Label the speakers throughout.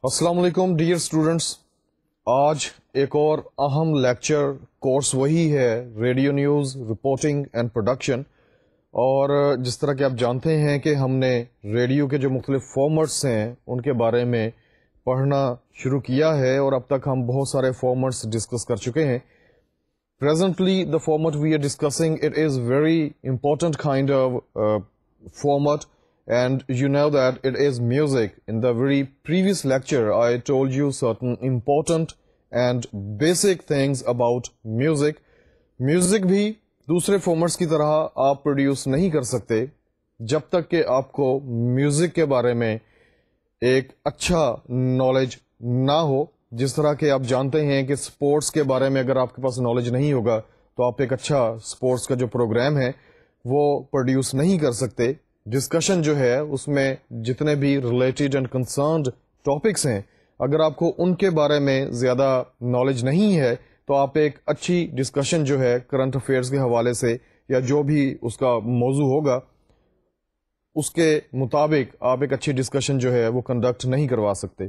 Speaker 1: السلام علیکم dear students. آج ایک اور اہم لیکچر کورس وہی ہے radio news reporting and production. اور جس طرح کہ آپ جانتے ہیں کہ ہم نے ریڈیو کے جو مختلف فارمیٹس ہیں ان کے بارے میں پڑھنا شروع کیا ہے اور اب تک ہم بہت سارے فارمیٹس ڈسکس کر چکے ہیں. Presently the format we are discussing, it is very important kind of format, and you know that it is music. In the very previous lecture I told you certain important and basic things about music. Music بھی دوسرے formats کی طرح آپ produce نہیں کر سکتے جب تک کہ آپ کو میوزک کے بارے میں ایک اچھا نالج نہ ہو. جس طرح کہ آپ جانتے ہیں کہ سپورٹس کے بارے میں اگر آپ کے پاس نالج نہیں ہوگا تو آپ ایک اچھا سپورٹس کا جو پروگرام ہے وہ پروڈیوس نہیں کر سکتے. ڈسکشن جو ہے اس میں جتنے بھی ریلیٹڈ اینڈ کنسرنڈ ٹاپکس ہیں اگر آپ کو ان کے بارے میں زیادہ نالج نہیں ہے تو آپ ایک اچھی ڈسکشن جو ہے کرنٹ افیئرس کے حوالے سے یا جو بھی اس کا موضوع ہوگا اس کے مطابق آپ ایک اچھی ڈسکشن جو ہے وہ کنڈکٹ نہیں کروا سکتے.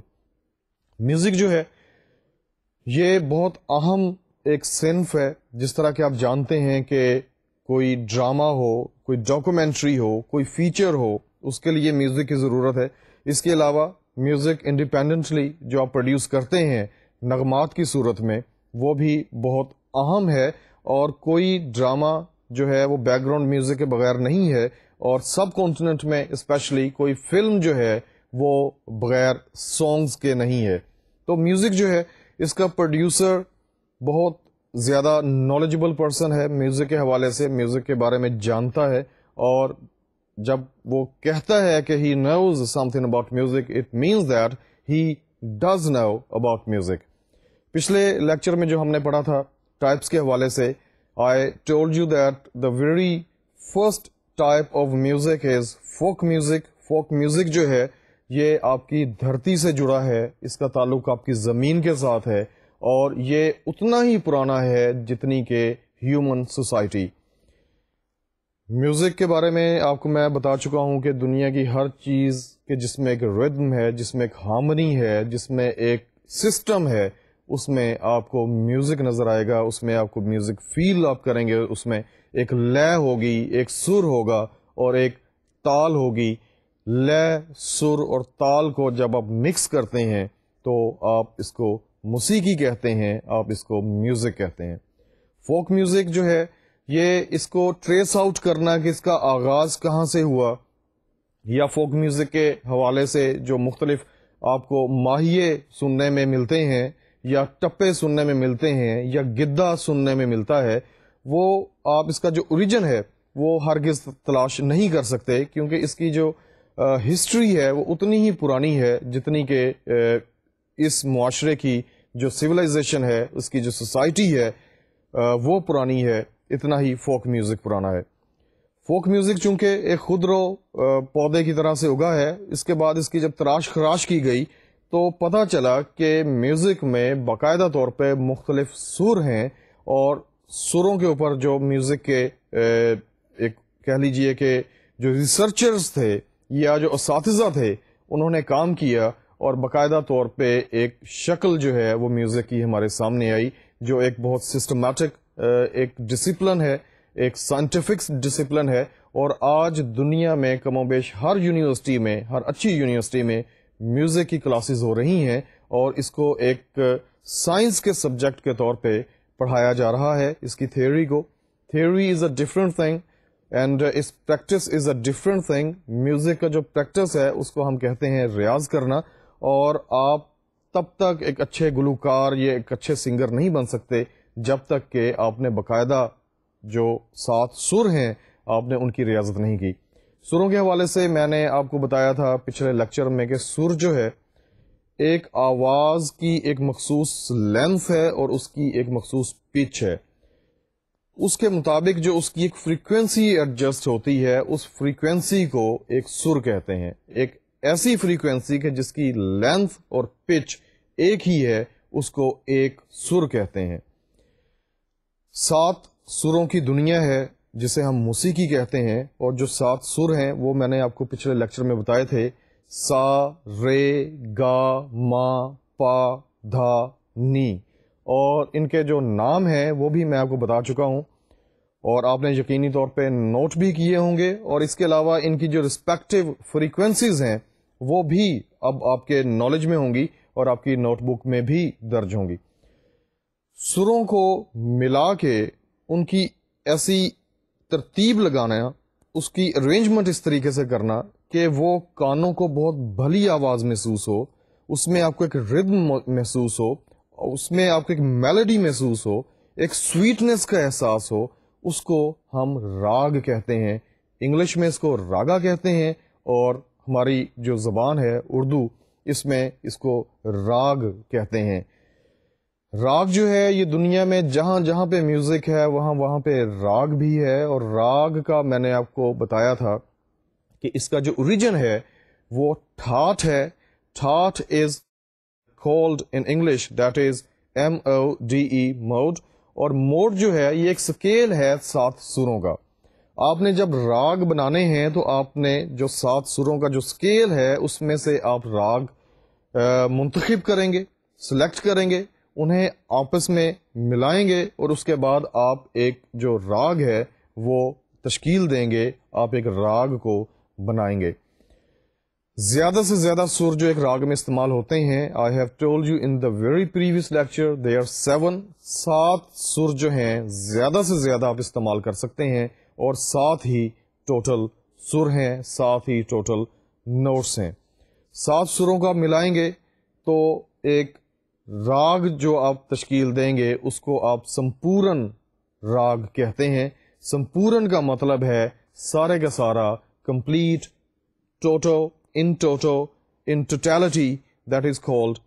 Speaker 1: میوزک جو ہے یہ بہت اہم ایک صنف ہے. جس طرح کہ آپ جانتے ہیں کہ کوئی ڈرامہ ہو, کوئی ڈاکومنٹری ہو, کوئی فیچر ہو, اس کے لیے میوزک کی ضرورت ہے. اس کے علاوہ میوزک انڈیپینڈنٹلی جو آپ پروڈیوس کرتے ہیں نغمات کی صورت میں وہ بھی بہت اہم ہے. اور کوئی ڈرامہ جو ہے وہ بیک گراؤنڈ میوزک کے بغیر نہیں ہے, اور سب کانٹیننٹ میں اسپیشلی کوئی فلم جو ہے وہ بغیر سانگز کے نہیں ہے. تو میوزک جو ہے اس کا پروڈیوسر بہت زیادہ نالجبل پرسن ہے میوزک کے حوالے سے, میوزک کے بارے میں جانتا ہے, اور جب وہ کہتا ہے کہ he knows something about music it means that he does know about music. پچھلے لیکچر میں جو ہم نے پڑھا تھا ٹائپس کے حوالے سے, I told you that the very first type of music is folk music. Folk music جو ہے یہ آپ کی دھرتی سے جڑا ہے, اس کا تعلق آپ کی زمین کے ساتھ ہے, اور یہ اتنا ہی پرانا ہے جتنی کہ ہیومن سوسائٹی. میوزک کے بارے میں آپ کو میں بتا چکا ہوں کہ دنیا کی ہر چیز کے جس میں ایک ردم ہے, جس میں ایک ہارمنی ہے, جس میں ایک سسٹم ہے, اس میں آپ کو میوزک نظر آئے گا, اس میں آپ کو میوزک فیل آپ کریں گے. اس میں ایک لے ہوگی, ایک سر ہوگا اور ایک تال ہوگی. لے, سر اور تال کو جب آپ مکس کرتے ہیں تو آپ اس کو موسیقی کہتے ہیں, آپ اس کو میوزک کہتے ہیں. فوک میوزک جو ہے یہ اس کو ٹریس آؤٹ کرنا کہ اس کا آغاز کہاں سے ہوا, یا فوک میوزک کے حوالے سے جو مختلف آپ کو ماہیے سننے میں ملتے ہیں, یا ٹپے سننے میں ملتے ہیں, یا گدھا سننے میں ملتا ہے, وہ آپ اس کا جو اوریجن ہے وہ ہرگز تلاش نہیں کر سکتے, کیونکہ اس کی جو ہسٹری ہے وہ اتنی ہی پرانی ہے جتنی کہ اس معاشرے کی جو سویلائزیشن ہے, اس کی جو سوسائٹی ہے وہ پرانی ہے, اتنا ہی فوک میوزک پرانا ہے. فوک میوزک چونکہ ایک خودرو پودے کی طرح سے اگا ہے, اس کے بعد اس کی جب تراش خراش کی گئی تو پتہ چلا کہ میوزک میں باقاعدہ طور پہ مختلف سر ہیں, اور سروں کے اوپر جو میوزک کے ایک کہہ لیجئے کہ جو ریسرچرز تھے یا جو اساتذہ تھے انہوں نے کام کیا, اور باقاعدہ طور پہ ایک شکل جو ہے وہ میوزک کی ہمارے سامنے آئی, جو ایک بہت سسٹمیٹک ایک ڈسپلن ہے, ایک سائنٹیفک ڈسپلن ہے. اور آج دنیا میں کم و بیش ہر یونیورسٹی میں, ہر اچھی یونیورسٹی میں میوزک کی کلاسز ہو رہی ہیں, اور اس کو ایک سائنس کے سبجیکٹ کے طور پہ پڑھایا جا رہا ہے. اس کی تھیوری کو, theory is a different thing and اس practice is a different thing. Music کا جو پریکٹس ہے اس کو ہم کہتے ہیں ریاض کرنا, اور آپ تب تک ایک اچھے گلوکار یا ایک اچھے سنگر نہیں بن سکتے جب تک کہ آپ نے باقاعدہ جو 7 سر ہیں آپ نے ان کی ریاضت نہیں کی. سروں کے حوالے سے میں نے آپ کو بتایا تھا پچھلے لیکچر میں کہ سر جو ہے ایک آواز کی ایک مخصوص لینتھ ہے اور اس کی ایک مخصوص پچ ہے. اس کے مطابق جو اس کی ایک فریکوینسی ایڈجسٹ ہوتی ہے, اس فریکوینسی کو ایک سر کہتے ہیں. ایک ایسی فریکوینسی کہ جس کی لینتھ اور پچ ایک ہی ہے اس کو ایک سر کہتے ہیں. 7 سروں کی دنیا ہے جسے ہم موسیقی کہتے ہیں, اور جو 7 سر ہیں وہ میں نے آپ کو پچھلے لیکچر میں بتائے تھے. سا، رے، گا، ما، پا، دھا، نی. اور ان کے جو نام ہیں وہ بھی میں آپ کو بتا چکا ہوں اور آپ نے یقینی طور پہ نوٹ بھی کیے ہوں گے. اور اس کے علاوہ ان کی جو رسپیکٹو فریکوینسیز ہیں وہ بھی اب آپ کے نالج میں ہوں گی اور آپ کی نوٹ بک میں بھی درج ہوں گی. سروں کو ملا کے ان کی ایسی ترتیب لگانا، اس کی ارینجمنٹ اس طریقے سے کرنا کہ وہ کانوں کو بہت بھلی آواز محسوس ہو، اس میں آپ کو ایک ردم محسوس ہو، اس میں آپ کو ایک میلڈی محسوس ہو، ایک سویٹنس کا احساس ہو، اس کو ہم راگ کہتے ہیں. انگلش میں اس کو راگا کہتے ہیں اور ہماری جو زبان ہے اردو، اس میں اس کو راگ کہتے ہیں. راگ جو ہے یہ دنیا میں جہاں جہاں پہ میوزک ہے وہاں وہاں پہ راگ بھی ہے. اور راگ کا میں نے آپ کو بتایا تھا کہ اس کا جو اوریجن ہے وہ ٹھاٹ ہے. ٹھاٹ از called in English, that is MODE, mode. اور موڈ جو ہے یہ ایک سکیل ہے 7 سروں کا. آپ نے جب راگ بنانے ہیں تو آپ نے جو 7 سروں کا جو سکیل ہے اس میں سے آپ راگ منتخب کریں گے، سلیکٹ کریں گے، انہیں آپس میں ملائیں گے اور اس کے بعد آپ ایک جو راگ ہے وہ تشکیل دیں گے، آپ ایک راگ کو بنائیں گے. زیادہ سے زیادہ سر جو ایک راگ میں استعمال ہوتے ہیں، I have told you in the very previous lecture there are 7 سر جو ہیں زیادہ سے زیادہ آپ استعمال کر سکتے ہیں اور 7 ہی ٹوٹل سر ہیں، 7 ہی ٹوٹل نوٹس ہیں. 7 سروں کا ملائیں گے تو ایک راگ جو آپ تشکیل دیں گے اس کو آپ سمپورن راگ کہتے ہیں. سمپورن کا مطلب ہے سارے کا سارا، complete, toto, in toto, in totality, that is called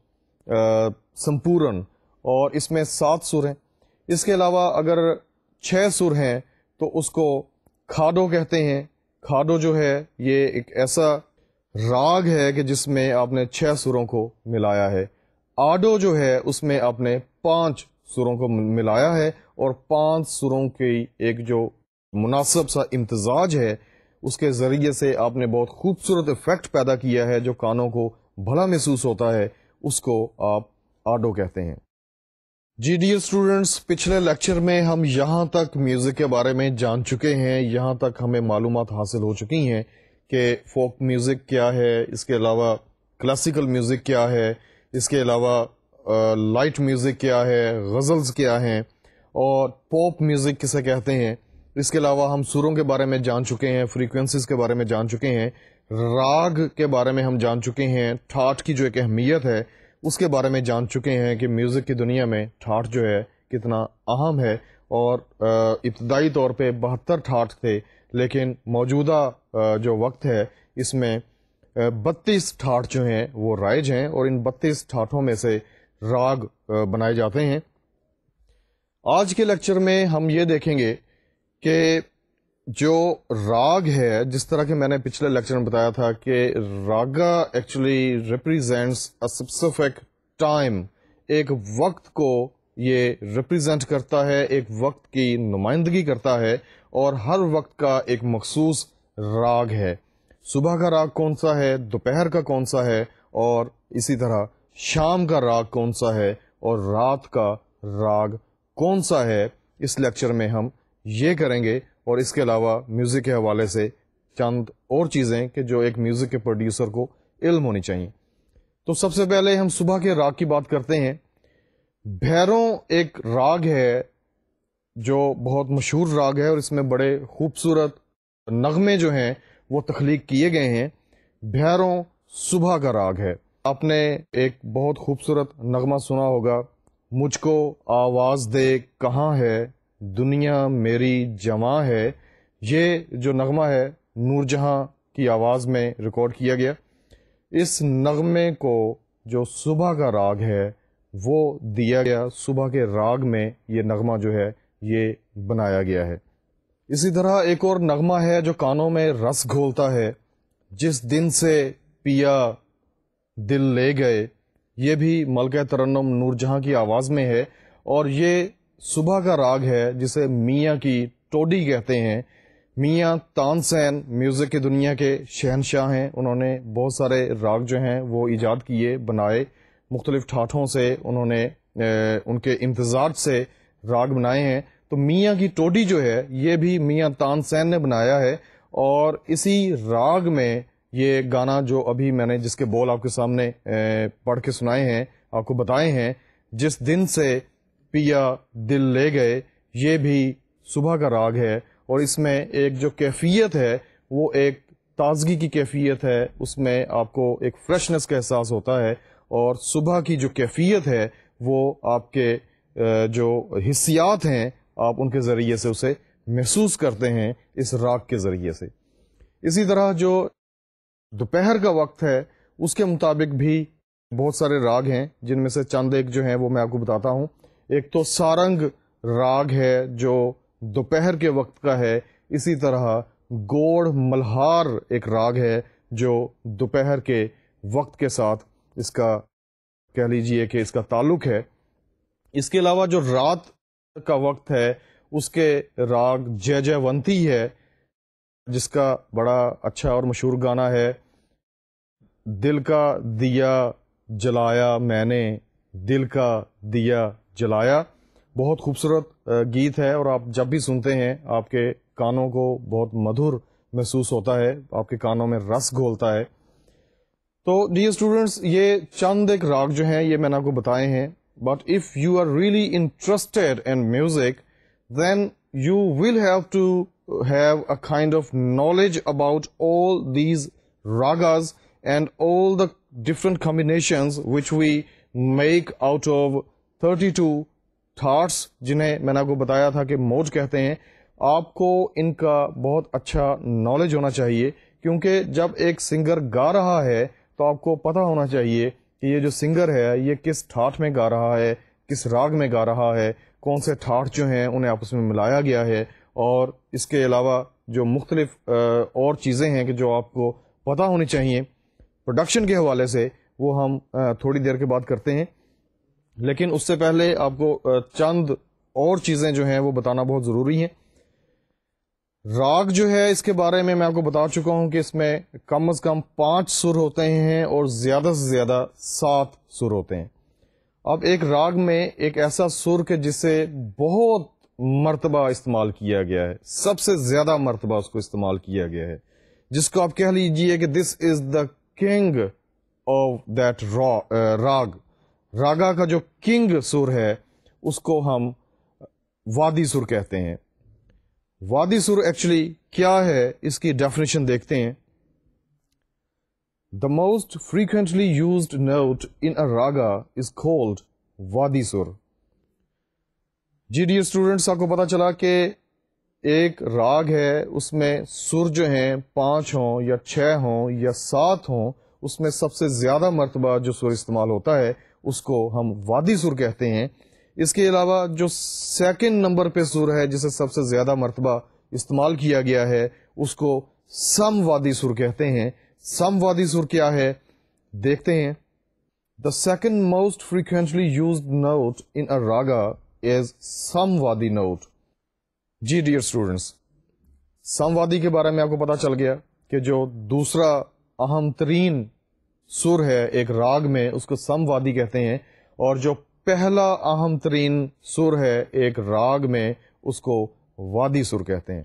Speaker 1: sampoorn. اور اس میں 7 سر ہیں. اس کے علاوہ اگر 6 سر ہیں تو اس کو کھاڈو کہتے ہیں. کھاڈو جو ہے یہ ایک ایسا راگ ہے کہ جس میں آپ نے 6 سروں کو ملایا ہے. آڈو جو ہے اس میں آپ نے 5 سروں کو ملایا ہے اور 5 سروں کی ایک جو مناسب سا امتزاج ہے اس کے ذریعے سے آپ نے بہت خوبصورت افیکٹ پیدا کیا ہے جو کانوں کو بھلا محسوس ہوتا ہے، اس کو آپ آڈو کہتے ہیں. جی ڈیئر اسٹوڈنٹس، پچھلے لیکچر میں ہم یہاں تک میوزک کے بارے میں جان چکے ہیں، یہاں تک ہمیں معلومات حاصل ہو چکی ہیں کہ فوک میوزک کیا ہے، اس کے علاوہ کلاسیکل میوزک کیا ہے، اس کے علاوہ لائٹ میوزک کیا ہے، غزلز کیا ہیں اور پاپ میوزک کسے کہتے ہیں. اس کے علاوہ ہم سروں کے بارے میں جان چکے ہیں، فریکوینسیز کے بارے میں جان چکے ہیں، راگ کے بارے میں ہم جان چکے ہیں، ٹھاٹ کی جو ایک اہمیت ہے اس کے بارے میں جان چکے ہیں کہ میوزک کی دنیا میں ٹھاٹ جو ہے کتنا اہم ہے. اور ابتدائی طور پہ 72 ٹھاٹ تھے، لیکن موجودہ جو وقت ہے اس میں 32 ٹھاٹ جو ہیں وہ رائج ہیں اور ان 32 ٹھاٹوں میں سے راگ بنائے جاتے ہیں. آج کے لیکچر میں ہم یہ دیکھیں گے کہ جو راگ ہے، جس طرح کہ میں نے پچھلے لیکچر میں بتایا تھا کہ raga actually represents a specific time, ایک وقت کو یہ ریپریزینٹ کرتا ہے، ایک وقت کی نمائندگی کرتا ہے اور ہر وقت کا ایک مخصوص راگ ہے. صبح کا راگ کون سا ہے، دوپہر کا کون سا ہے اور اسی طرح شام کا راگ کون سا ہے اور رات کا راگ کون سا ہے، اس لیکچر میں ہم یہ کریں گے. اور اس کے علاوہ میوزک کے حوالے سے چند اور چیزیں کہ جو ایک میوزک کے پروڈیوسر کو علم ہونی چاہیے. تو سب سے پہلے ہم صبح کے راگ کی بات کرتے ہیں. بھیروں ایک راگ ہے جو بہت مشہور راگ ہے اور اس میں بڑے خوبصورت نغمے جو ہیں وہ تخلیق کیے گئے ہیں. بھیروں صبح کا راگ ہے. آپ نے ایک بہت خوبصورت نغمہ سنا ہوگا، مجھ کو آواز دے کہاں ہے دنیا میری جواں ہے. یہ جو نغمہ ہے نور جہاں کی آواز میں ریکارڈ کیا گیا. اس نغمے کو جو صبح کا راگ ہے وہ دیا گیا، صبح کے راگ میں یہ نغمہ جو ہے یہ بنایا گیا ہے. اسی طرح ایک اور نغمہ ہے جو کانوں میں رس گھولتا ہے، جس دن سے پیا دل لے گئے. یہ بھی ملکہ ترنم نور جہاں کی آواز میں ہے اور یہ صبح کا راگ ہے جسے میاں کی ٹوڈی کہتے ہیں. میاں تانسین میوزک کی دنیا کے شہنشاہ ہیں. انہوں نے بہت سارے راگ جو ہیں وہ ایجاد کیے، بنائے، مختلف ٹھاٹھوں سے انہوں نے ان کے امتزاج سے راگ بنائے ہیں. تو میاں کی ٹوڈی جو ہے یہ بھی میاں تانسین نے بنایا ہے، اور اسی راگ میں یہ گانا جو ابھی میں نے جس کے بول آپ کے سامنے پڑھ کے سنائے ہیں، آپ کو بتائے ہیں، جس دن سے پیا دل لے گئے، یہ بھی صبح کا راگ ہے. اور اس میں ایک جو کیفیت ہے وہ ایک تازگی کی کیفیت ہے، اس میں آپ کو ایک فریشنس کا احساس ہوتا ہے، اور صبح کی جو کیفیت ہے وہ آپ کے جو حسیات ہیں آپ ان کے ذریعے سے اسے محسوس کرتے ہیں اس راگ کے ذریعے سے. اسی طرح جو دوپہر کا وقت ہے اس کے مطابق بھی بہت سارے راگ ہیں، جن میں سے چند ایک جو ہیں وہ میں آپ کو بتاتا ہوں. ایک تو سارنگ راگ ہے جو دوپہر کے وقت کا ہے. اسی طرح گوڑ ملہار ایک راگ ہے جو دوپہر کے وقت کے ساتھ اس کا کہہ لیجئے کہ اس کا تعلق ہے. اس کے علاوہ جو رات کا وقت ہے اس کے راگ جے جے ونتی ہے، جس کا بڑا اچھا اور مشہور گانا ہے، دل کا دیا جلایا میں نے، دل کا دیا جلایا. بہت خوبصورت گیت ہے، اور آپ جب بھی سنتے ہیں آپ کے کانوں کو بہت مدھر محسوس ہوتا ہے، آپ کے کانوں میں رس گھولتا ہے. تو ڈیئر اسٹوڈنٹس، یہ چند ایک راگ جو ہیں یہ میں نے آپ کو بتائے ہیں. But if you are really interested in music then you will have to have a kind of knowledge about all these ragas and all the different combinations which we make out of 32 tharts جنہیں میں نے آپ کو بتایا تھا کہ موج کہتے ہیں. آپ کو ان کا بہت اچھا نالج ہونا چاہیے، کیونکہ جب ایک سنگر گا رہا ہے تو آپ کو پتہ ہونا چاہیے کہ یہ جو سنگر ہے یہ کس ٹھاٹ میں گا رہا ہے، کس راگ میں گا رہا ہے، کون سے ٹھاٹ جو ہیں انہیں آپس میں ملایا گیا ہے. اور اس کے علاوہ جو مختلف اور چیزیں ہیں کہ جو آپ کو پتہ ہونی چاہیے پروڈکشن کے حوالے سے، وہ ہم تھوڑی دیر کے بعد کرتے ہیں. لیکن اس سے پہلے آپ کو چند اور چیزیں جو ہیں وہ بتانا بہت ضروری ہیں. راگ جو ہے اس کے بارے میں آپ کو بتا چکا ہوں کہ اس میں کم از کم 5 سر ہوتے ہیں اور زیادہ سے زیادہ 7 سر ہوتے ہیں. اب ایک راگ میں ایک ایسا سر کہ جسے بہت مرتبہ استعمال کیا گیا ہے، سب سے زیادہ مرتبہ اس کو استعمال کیا گیا ہے، جس کو آپ کہہ لیجئے کہ this is the king of that راگ. راگا کا جو کنگ سر ہے اس کو ہم وادی سر کہتے ہیں. وادی سر ایکچولی کیا ہے اس کی ڈیفینیشن دیکھتے ہیں. The most frequently used note in a raga is called vadi سر. جی ڈیئر اسٹوڈینٹس، آپ کو پتا چلا کہ ایک راگ ہے اس میں سر جو ہیں 5 ہوں یا 6 ہوں یا 7 ہوں، اس میں سب سے زیادہ مرتبہ جو سر استعمال ہوتا ہے اس کو ہم وادی سر کہتے ہیں. اس کے علاوہ جو سیکنڈ نمبر پہ سر ہے جسے سب سے زیادہ مرتبہ استعمال کیا گیا ہے اس کو سم وادی سر کہتے ہیں. سم وادی سر کیا ہے دیکھتے ہیں. The second most frequently used note in a raga is samvadi note. جی ڈیئر اسٹوڈینٹس، سم وادی کے بارے میں آپ کو پتا چل گیا کہ جو دوسرا اہم ترین سر ہے ایک راگ میں اس کو سم وادی کہتے ہیں، اور جو پہلا اہم ترین سر ہے ایک راگ میں اس کو وادی سر کہتے ہیں.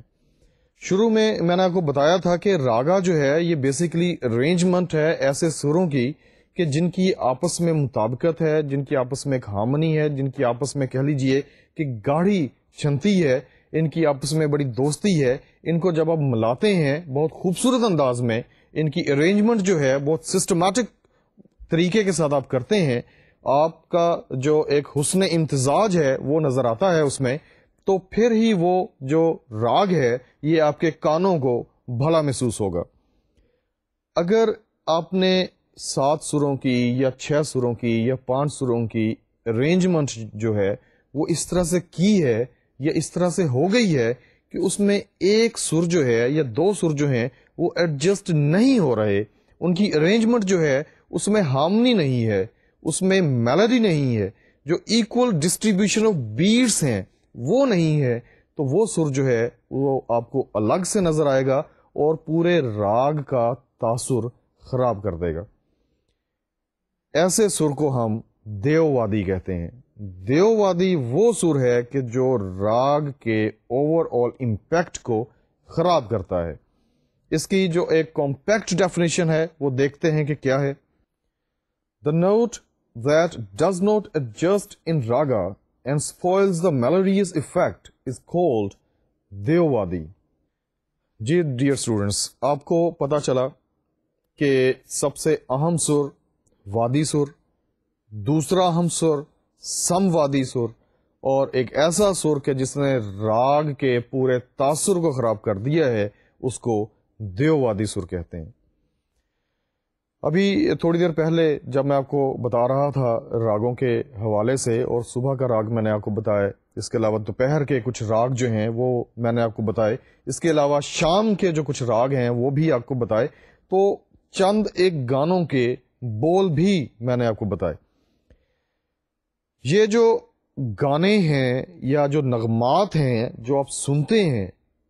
Speaker 1: شروع میں نے آپ کو بتایا تھا کہ راگا جو ہے یہ بیسیکلی ارینجمنٹ ہے ایسے سروں کی کہ جن کی آپس میں مطابقت ہے، جن کی آپس میں ایک ہارمنی ہے، جن کی آپس میں کہہ لیجئے کہ گاڑھی چھنتی ہے، ان کی آپس میں بڑی دوستی ہے. ان کو جب آپ ملاتے ہیں بہت خوبصورت انداز میں، ان کی ارینجمنٹ جو ہے بہت سسٹمیٹک طریقے کے ساتھ آپ کرتے ہیں، آپ کا جو ایک حسن امتزاج ہے وہ نظر آتا ہے اس میں، تو پھر ہی وہ جو راگ ہے یہ آپ کے کانوں کو بھلا محسوس ہوگا. اگر آپ نے 7 سروں کی یا 6 سروں کی یا 5 سروں کی ارینجمنٹ جو ہے وہ اس طرح سے کی ہے یا اس طرح سے ہو گئی ہے کہ اس میں ایک سر جو ہے یا 2 سر جو ہیں وہ ایڈجسٹ نہیں ہو رہے، ان کی ارینجمنٹ جو ہے اس میں ہارمنی نہیں ہے، اس میں میلڈی نہیں ہے، جو ایکول ڈسٹریبیوشن آف بیٹس ہیں وہ نہیں ہے، تو وہ سر جو ہے وہ آپ کو الگ سے نظر آئے گا اور پورے راگ کا تاثر خراب کر دے گا. ایسے سر کو ہم دیو وادی کہتے ہیں. دیو وادی وہ سر ہے کہ جو راگ کے اوور آل امپیکٹ کو خراب کرتا ہے. اس کی جو ایک کمپیکٹ ڈیفینیشن ہے وہ دیکھتے ہیں کہ کیا ہے. The note that does not adjust in raga and spoils the melody's effect is called دیووادی. جی ڈیئر اسٹوڈینٹس، آپ کو پتا چلا کہ سب سے اہم سر وادی سر، دوسرا اہم سر سم وادی سر، اور ایک ایسا سر کہ جس نے راگ کے پورے تاثر کو خراب کر دیا ہے اس کو دیووادی سر کہتے ہیں. ابھی تھوڑی دیر پہلے جب میں آپ کو بتا رہا تھا راگوں کے حوالے سے، اور صبح کا راگ میں نے آپ کو بتایا، اس کے علاوہ دوپہر کے کچھ راگ جو ہیں وہ میں نے آپ کو بتائے، اس کے علاوہ شام کے جو کچھ راگ ہیں وہ بھی آپ کو بتائے، تو چند ایک گانوں کے بول بھی میں نے آپ کو بتائے. یہ جو گانے ہیں یا جو نغمات ہیں جو آپ سنتے ہیں،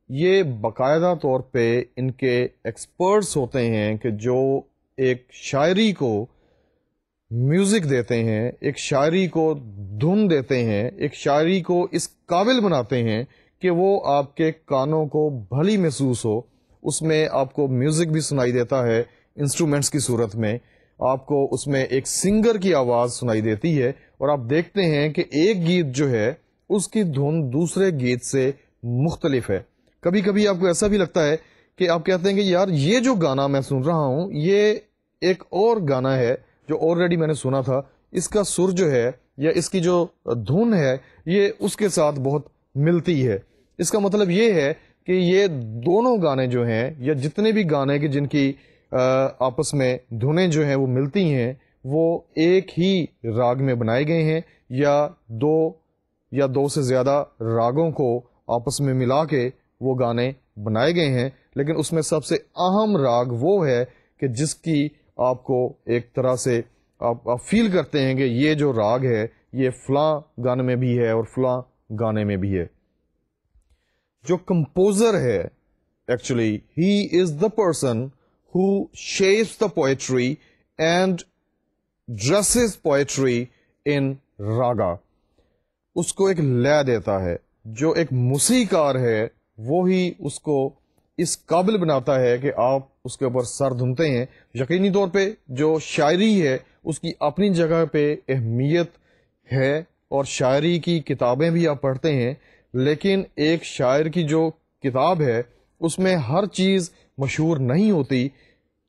Speaker 1: یہ باقاعدہ طور پہ ان کے ایکسپرٹس ہوتے ہیں کہ جو ایک شاعری کو میوزک دیتے ہیں، ایک شاعری کو دھن دیتے ہیں، ایک شاعری کو اس قابل بناتے ہیں کہ وہ آپ کے کانوں کو بھلی محسوس ہو. اس میں آپ کو میوزک بھی سنائی دیتا ہے انسٹرومنٹس کی صورت میں، آپ کو اس میں ایک سنگر کی آواز سنائی دیتی ہے، اور آپ دیکھتے ہیں کہ ایک گیت جو ہے اس کی دھن دوسرے گیت سے مختلف ہے. کبھی کبھی آپ کو ایسا بھی لگتا ہے کہ آپ کہتے ہیں کہ یار یہ جو گانا میں سن رہا ہوں یہ ایک اور گانا ہے جو آلریڈی میں نے سنا تھا، اس کا سر جو ہے یا اس کی جو دھن ہے یہ اس کے ساتھ بہت ملتی ہے. اس کا مطلب یہ ہے کہ یہ دونوں گانے جو ہیں یا جتنے بھی گانے کی جن کی آپس میں دھنیں جو ہیں وہ ملتی ہیں، وہ ایک ہی راگ میں بنائے گئے ہیں یا دو سے زیادہ راگوں کو آپس میں ملا کے وہ گانے بنائے گئے ہیں. لیکن اس میں سب سے اہم راگ وہ ہے کہ جس کی آپ کو ایک طرح سے آپ فیل کرتے ہیں کہ یہ جو راگ ہے یہ فلاں گانے میں بھی ہے اور فلاں گانے میں بھی ہے. جو کمپوزر ہے actually he is the person who shapes the poetry and dresses poetry in raga. اس کو ایک لے دیتا ہے. جو ایک موسیقار ہے وہی اس کو اس قابل بناتا ہے کہ آپ اس کے اوپر سر دھنتے ہیں. یقینی طور پہ جو شاعری ہے اس کی اپنی جگہ پہ اہمیت ہے اور شاعری کی کتابیں بھی آپ پڑھتے ہیں، لیکن ایک شاعر کی جو کتاب ہے اس میں ہر چیز مشہور نہیں ہوتی.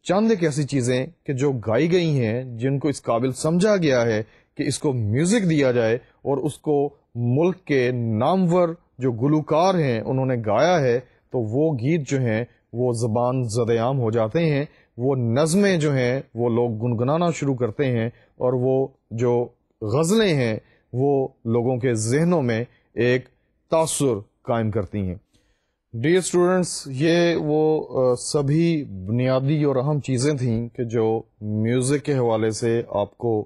Speaker 1: چند ایک ایسی چیزیں کہ جو گائی گئی ہیں جن کو اس قابل سمجھا گیا ہے کہ اس کو میوزک دیا جائے اور اس کو ملک کے نامور جو گلوکار ہیں انہوں نے گایا ہے، تو وہ گیت جو ہیں وہ زبان زد عام ہو جاتے ہیں. وہ نظمیں جو ہیں وہ لوگ گنگنانا شروع کرتے ہیں، اور وہ جو غزلیں ہیں وہ لوگوں کے ذہنوں میں ایک تاثر قائم کرتی ہیں. ڈیئر اسٹوڈنٹس، یہ وہ سبھی بنیادی اور اہم چیزیں تھیں کہ جو میوزک کے حوالے سے آپ کو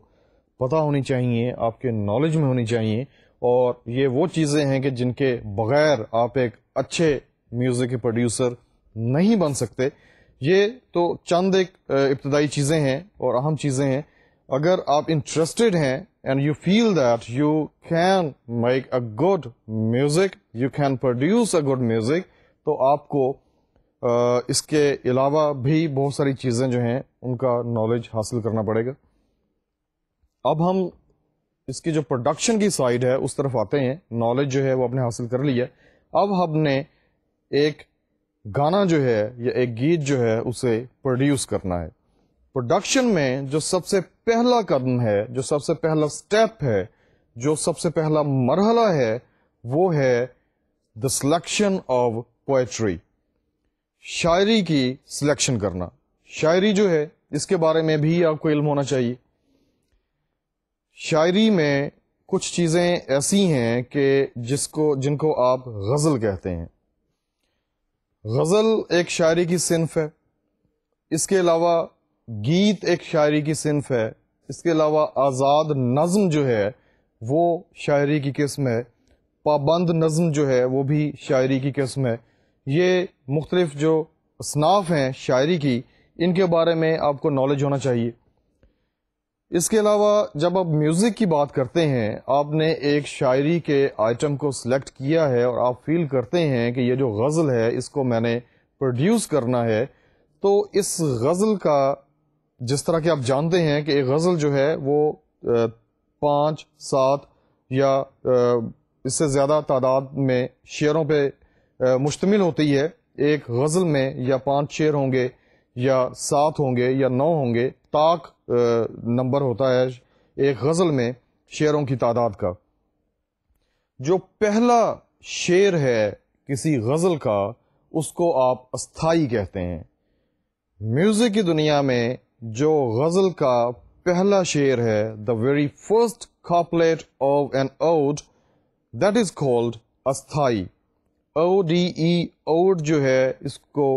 Speaker 1: پتہ ہونی چاہیے، آپ کے نالج میں ہونی چاہیے، اور یہ وہ چیزیں ہیں کہ جن کے بغیر آپ ایک اچھے میوزک کے پروڈیوسر نہیں بن سکتے. یہ تو چند ایک ابتدائی چیزیں ہیں اور اہم چیزیں ہیں. اگر آپ انٹرسٹڈ ہیں and you feel that you can make a good music, you can produce a good music, تو آپ کو اس کے علاوہ بھی بہت ساری چیزیں جو ہیں ان کا نالج حاصل کرنا پڑے گا. اب ہم اس کی جو پروڈکشن کی سائڈ ہے اس طرف آتے ہیں. نالج جو ہے وہ آپ نے حاصل کر لی ہے. اب ہم نے ایک گانا جو ہے یا ایک گیت جو ہے اسے پروڈیوس کرنا ہے. پروڈکشن میں جو سب سے پہلا قدم ہے، جو سب سے پہلا سٹیپ ہے، جو سب سے پہلا مرحلہ ہے، وہ ہے دا سلیکشن آف پوئٹری، شاعری کی سلیکشن کرنا. شاعری جو ہے اس کے بارے میں بھی آپ کو علم ہونا چاہیے. شاعری میں کچھ چیزیں ایسی ہیں کہ جن کو آپ غزل کہتے ہیں. غزل ایک شاعری کی صنف ہے. اس کے علاوہ گیت ایک شاعری کی صنف ہے. اس کے علاوہ آزاد نظم جو ہے وہ شاعری کی قسم ہے. پابند نظم جو ہے وہ بھی شاعری کی قسم ہے. یہ مختلف جو اصناف ہیں شاعری کی، ان کے بارے میں آپ کو نالج ہونا چاہیے. اس کے علاوہ جب آپ میوزک کی بات کرتے ہیں، آپ نے ایک شاعری کے آئٹم کو سلیکٹ کیا ہے اور آپ فیل کرتے ہیں کہ یہ جو غزل ہے اس کو میں نے پروڈیوس کرنا ہے، تو اس غزل کا، جس طرح کہ آپ جانتے ہیں کہ ایک غزل جو ہے وہ 5 7 یا اس سے زیادہ تعداد میں شعروں پہ مشتمل ہوتی ہے. ایک غزل میں یا 5 شعر ہوں گے یا 7 ہوں گے یا 9 ہوں گے، طاق نمبر ہوتا ہے ایک غزل میں شعروں کی تعداد کا. جو پہلا شعر ہے کسی غزل کا، اس کو آپ استھائی کہتے ہیں. میوزک کی دنیا میں جو غزل کا پہلا شعر ہے، the very first couplet of an ode, that is called استھائی. ODE اوڈ جو ہے، اس کو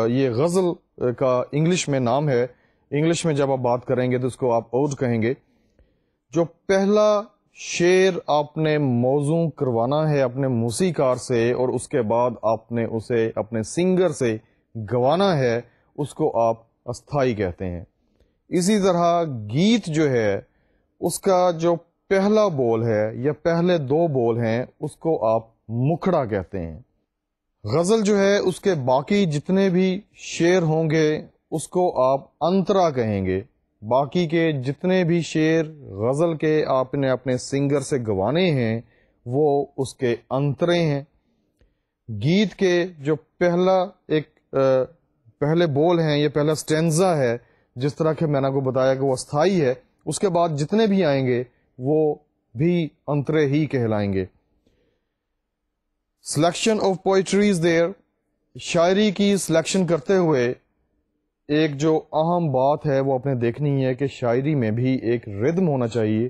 Speaker 1: یہ غزل کا انگلش میں نام ہے. انگلش میں جب آپ بات کریں گے تو اس کو آپ اوڈ کہیں گے. جو پہلا شعر آپ نے موزوں کروانا ہے اپنے موسیقار سے، اور اس کے بعد آپ نے اسے اپنے سنگر سے گوانا ہے، اس کو آپ استھائی کہتے ہیں. اسی طرح گیت جو ہے، اس کا جو پہلا بول ہے یا پہلے 2 بول ہیں، اس کو آپ مکھڑا کہتے ہیں. غزل جو ہے اس کے باقی جتنے بھی شعر ہوں گے اس کو آپ انترا کہیں گے. باقی کے جتنے بھی شعر غزل کے آپ نے اپنے سنگر سے گوانے ہیں وہ اس کے انترے ہیں. گیت کے جو پہلے بول ہیں، یہ پہلا سٹینزا ہے، جس طرح کہ میں نے کو بتایا کہ وہ استھائی ہے. اس کے بعد جتنے بھی آئیں گے وہ بھی انترے ہی کہلائیں گے. Selection of poetry is there. شاعری کی سلیکشن کرتے ہوئے ایک جو اہم بات ہے وہ آپ نے دیکھنی ہے کہ شاعری میں بھی ایک ردم ہونا چاہیے.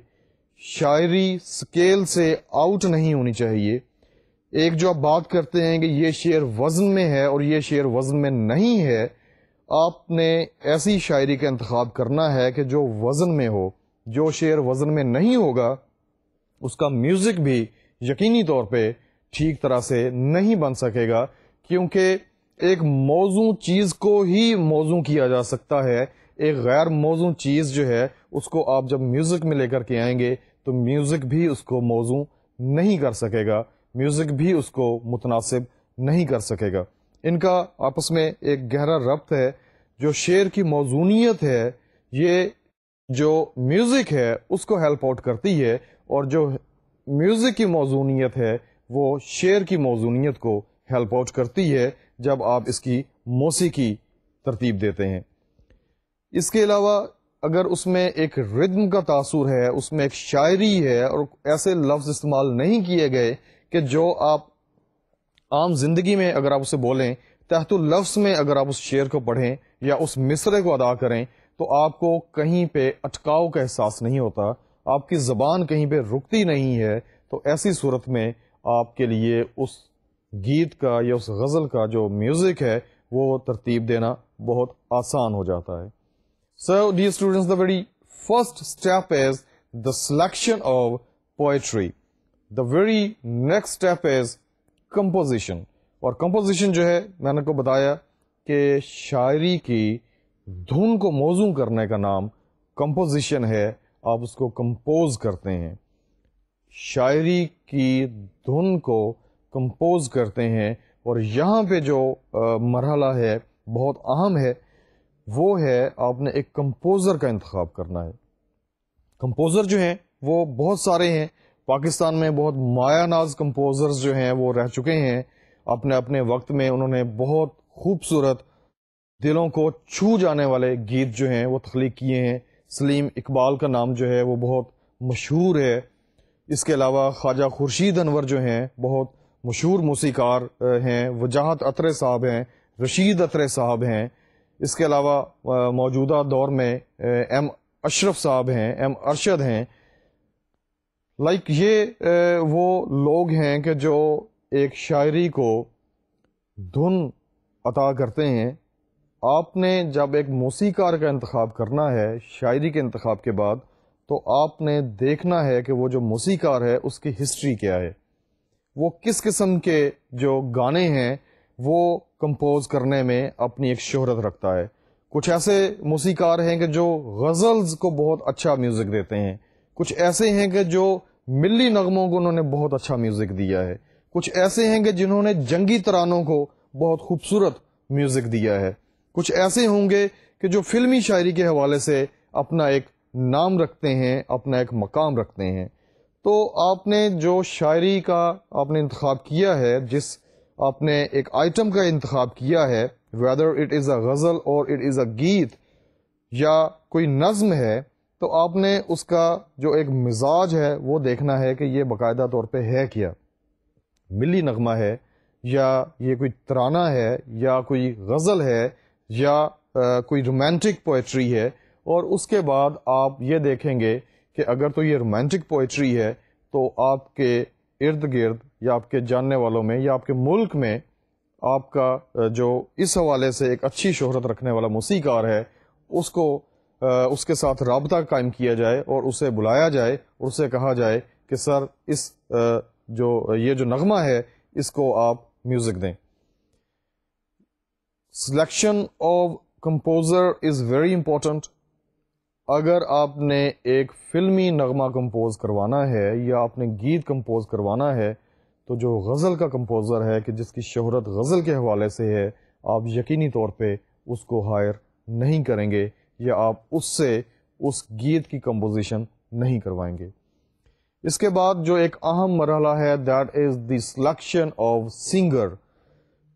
Speaker 1: شاعری سکیل سے آؤٹ نہیں ہونی چاہیے. ایک جو آپ بات کرتے ہیں کہ یہ شعر وزن میں ہے اور یہ شعر وزن میں نہیں ہے، آپ نے ایسی شاعری کا انتخاب کرنا ہے کہ جو وزن میں ہو. جو شعر وزن میں نہیں ہوگا اس کا میوزک بھی یقینی طور پہ ٹھیک طرح سے نہیں بن سکے گا، کیونکہ ایک موزوں چیز کو ہی موزوں کیا جا سکتا ہے. ایک غیر موزوں چیز جو ہے اس کو آپ جب میوزک میں لے کر کے آئیں گے تو میوزک بھی اس کو موزوں نہیں کر سکے گا، میوزک بھی اس کو متناسب نہیں کر سکے گا. ان کا آپس میں ایک گہرا ربط ہے. جو شعر کی موزونیت ہے یہ جو میوزک ہے اس کو ہیلپ آؤٹ کرتی ہے، اور جو میوزک کی موزونیت ہے وہ شعر کی موزونیت کو ہیلپ آؤٹ کرتی ہے جب آپ اس کی موسیقی ترتیب دیتے ہیں. اس کے علاوہ اگر اس میں ایک ردم کا تاثر ہے، اس میں ایک شاعری ہے، اور ایسے لفظ استعمال نہیں کیے گئے کہ جو آپ عام زندگی میں اگر آپ اسے بولیں، تحت اللفظ میں اگر آپ اس شعر کو پڑھیں یا اس مصرعے کو ادا کریں تو آپ کو کہیں پہ اٹکاؤ کا احساس نہیں ہوتا، آپ کی زبان کہیں پہ رکتی نہیں ہے. تو ایسی صورت میں آپ کے لیے اس گیت کا یا اس غزل کا جو میوزک ہے وہ ترتیب دینا بہت آسان ہو جاتا ہے. So, dear students, the very first step is the selection of poetry. The very next step is composition. اور composition جو ہے میں نے کو بتایا کہ شاعری کی دھن کو موزوں کرنے کا نام composition ہے. آپ اس کو کمپوز کرتے ہیں، شاعری کی دھن کو کمپوز کرتے ہیں. اور یہاں پہ جو مرحلہ ہے بہت اہم ہے، وہ ہے آپ نے ایک کمپوزر کا انتخاب کرنا ہے. کمپوزر جو ہیں وہ بہت سارے ہیں. پاکستان میں بہت مایہ ناز کمپوزرز جو ہیں وہ رہ چکے ہیں. اپنے وقت میں انہوں نے بہت خوبصورت دلوں کو چھو جانے والے گیت جو ہیں وہ تخلیق کیے ہیں. سلیم اقبال کا نام جو ہے وہ بہت مشہور ہے. اس کے علاوہ خواجہ خورشید انور جو ہیں بہت مشہور موسیقار ہیں. وجاہت اطرے صاحب ہیں، رشید اطرے صاحب ہیں. اس کے علاوہ موجودہ دور میں ایم اشرف صاحب ہیں، ایم ارشد ہیں. یہ وہ لوگ ہیں کہ جو ایک شاعری کو دھن عطا کرتے ہیں. آپ نے جب ایک موسیقار کا انتخاب کرنا ہے شاعری کے انتخاب کے بعد، تو آپ نے دیکھنا ہے کہ وہ جو موسیقار ہے اس کی ہسٹری کیا ہے، وہ کس قسم کے جو گانے ہیں وہ کمپوز کرنے میں اپنی ایک شہرت رکھتا ہے. کچھ ایسے موسیقار ہیں کہ جو غزلز کو بہت اچھا میوزک دیتے ہیں. کچھ ایسے ہیں کہ جو ملی نغموں کو انہوں نے بہت اچھا میوزک دیا ہے. کچھ ایسے ہیں کہ جنہوں نے جنگی ترانوں کو بہت خوبصورت میوزک دیا ہے. کچھ ایسے ہوں گے کہ جو فلمی شاعری کے حوالے سے اپنا ایک نام رکھتے ہیں, اپنا ایک مقام رکھتے ہیں. تو آپ نے جو شاعری کا آپ نے انتخاب کیا ہے, جس آپ نے ایک آئٹم کا انتخاب کیا ہے, whether it is a ghazal or it is a گیت یا کوئی نظم ہے, تو آپ نے اس کا جو ایک مزاج ہے وہ دیکھنا ہے کہ یہ باقاعدہ طور پہ ہے کیا. ملی نغمہ ہے, یا یہ کوئی ترانہ ہے, یا کوئی غزل ہے, یا کوئی رومانٹک پوئٹری ہے. اور اس کے بعد آپ یہ دیکھیں گے کہ اگر تو یہ رومانٹک پوئٹری ہے تو آپ کے ارد گرد یا آپ کے جاننے والوں میں یا آپ کے ملک میں آپ کا جو اس حوالے سے ایک اچھی شہرت رکھنے والا موسیقار ہے, اس کو اس کے ساتھ رابطہ قائم کیا جائے اور اسے بلایا جائے اور اسے کہا جائے کہ سر اس یہ جو نغمہ ہے اس کو آپ میوزک دیں. Selection of composer is very important. اگر آپ نے ایک فلمی نغمہ کمپوز کروانا ہے یا آپ نے گیت کمپوز کروانا ہے, تو جو غزل کا کمپوزر ہے کہ جس کی شہرت غزل کے حوالے سے ہے, آپ یقینی طور پہ اس کو ہائر نہیں کریں گے یا آپ اس سے اس گیت کی کمپوزیشن نہیں کروائیں گے. اس کے بعد جو ایک اہم مرحلہ ہے, that is the selection of singer.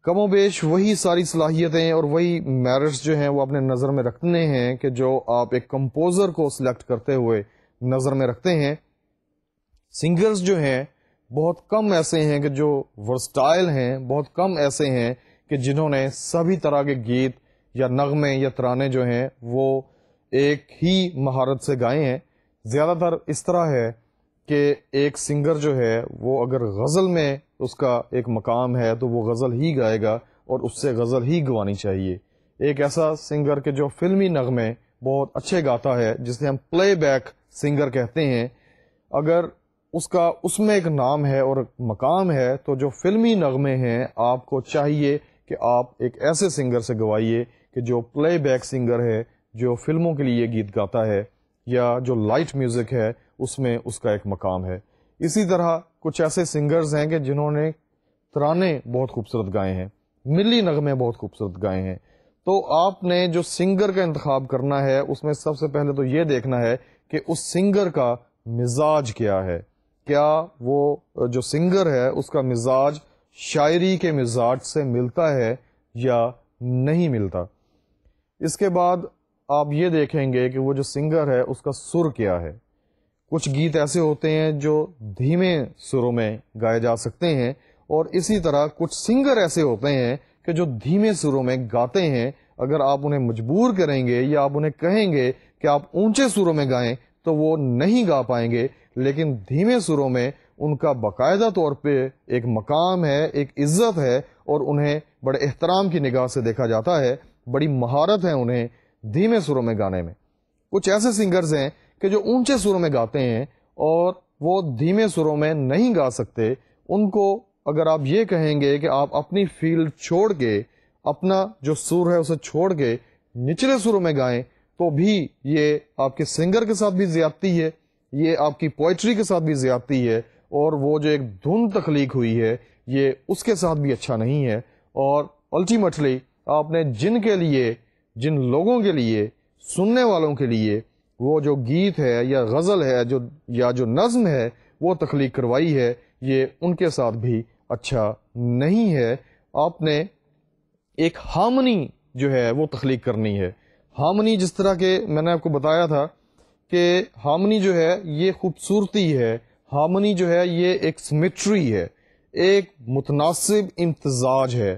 Speaker 1: کم و بیش وہی ساری صلاحیتیں اور وہی میرٹس جو ہیں وہ اپنے نظر میں رکھنے ہیں کہ جو آپ ایک کمپوزر کو سلیکٹ کرتے ہوئے نظر میں رکھتے ہیں. سنگرز جو ہیں بہت کم ایسے ہیں کہ جو ورسٹائل ہیں, بہت کم ایسے ہیں کہ جنہوں نے سبھی طرح کے گیت یا نغمے یا ترانے جو ہیں وہ ایک ہی مہارت سے گائے ہیں. زیادہ تر اس طرح ہے کہ ایک سنگر جو ہے وہ اگر غزل میں اس کا ایک مقام ہے تو وہ غزل ہی گائے گا اور اس سے غزل ہی گوانی چاہیے. ایک ایسا سنگر کہ جو فلمی نغمے بہت اچھے گاتا ہے, جسے ہم پلے بیک سنگر کہتے ہیں, اگر اس کا اس میں ایک نام ہے اور مقام ہے, تو جو فلمی نغمے ہیں آپ کو چاہیے کہ آپ ایک ایسے سنگر سے گوائیے کہ جو پلے بیک سنگر ہے, جو فلموں کے لیے گیت گاتا ہے, یا جو لائٹ میوزک ہے اس میں اس کا ایک مقام ہے. اسی طرح کچھ ایسے سنگرز ہیں کہ جنہوں نے ترانے بہت خوبصورت گائے ہیں, ملی نغمے بہت خوبصورت گائے ہیں. تو آپ نے جو سنگر کا انتخاب کرنا ہے اس میں سب سے پہلے تو یہ دیکھنا ہے کہ اس سنگر کا مزاج کیا ہے. کیا وہ جو سنگر ہے اس کا مزاج شاعری کے مزاج سے ملتا ہے یا نہیں ملتا. اس کے بعد آپ یہ دیکھیں گے کہ وہ جو سنگر ہے اس کا سر کیا ہے. کچھ گیت ایسے ہوتے ہیں جو دھیمے سروں میں گائے جا سکتے ہیں, اور اسی طرح کچھ سنگر ایسے ہوتے ہیں کہ جو دھیمے سروں میں گاتے ہیں. اگر آپ انہیں مجبور کریں گے یا آپ انہیں کہیں گے کہ آپ اونچے سروں میں گائیں تو وہ نہیں گا پائیں گے, لیکن دھیمے سروں میں ان کا باقاعدہ طور پہ ایک مقام ہے, ایک عزت ہے, اور انہیں بڑے احترام کی نگاہ سے دیکھا جاتا ہے. بڑی مہارت ہے انہیں دھیمے سروں میں گانے میں. کچھ ایسے سنگرز ہیں کہ جو اونچے سروں میں گاتے ہیں اور وہ دھیمے سروں میں نہیں گا سکتے. ان کو اگر آپ یہ کہیں گے کہ آپ اپنی فیلڈ چھوڑ کے, اپنا جو سر ہے اسے چھوڑ کے نچلے سروں میں گائیں, تو بھی یہ آپ کے سنگر کے ساتھ بھی زیادتی ہے, یہ آپ کی پوئٹری کے ساتھ بھی زیادتی ہے, اور وہ جو ایک دھن تخلیق ہوئی ہے یہ اس کے ساتھ بھی اچھا نہیں ہے. اور الٹیمیٹلی آپ نے جن کے لیے, جن لوگوں کے لیے, سننے والوں کے لیے وہ جو گیت ہے یا غزل ہے یا جو نظم ہے وہ تخلیق کروائی ہے, یہ ان کے ساتھ بھی اچھا نہیں ہے. آپ نے ایک ہارمنی جو ہے وہ تخلیق کرنی ہے. ہارمنی جس طرح کے میں نے آپ کو بتایا تھا کہ ہارمنی جو ہے یہ خوبصورتی ہے, ہارمنی جو ہے یہ ایک سمیٹری ہے, ایک متناسب امتزاج ہے.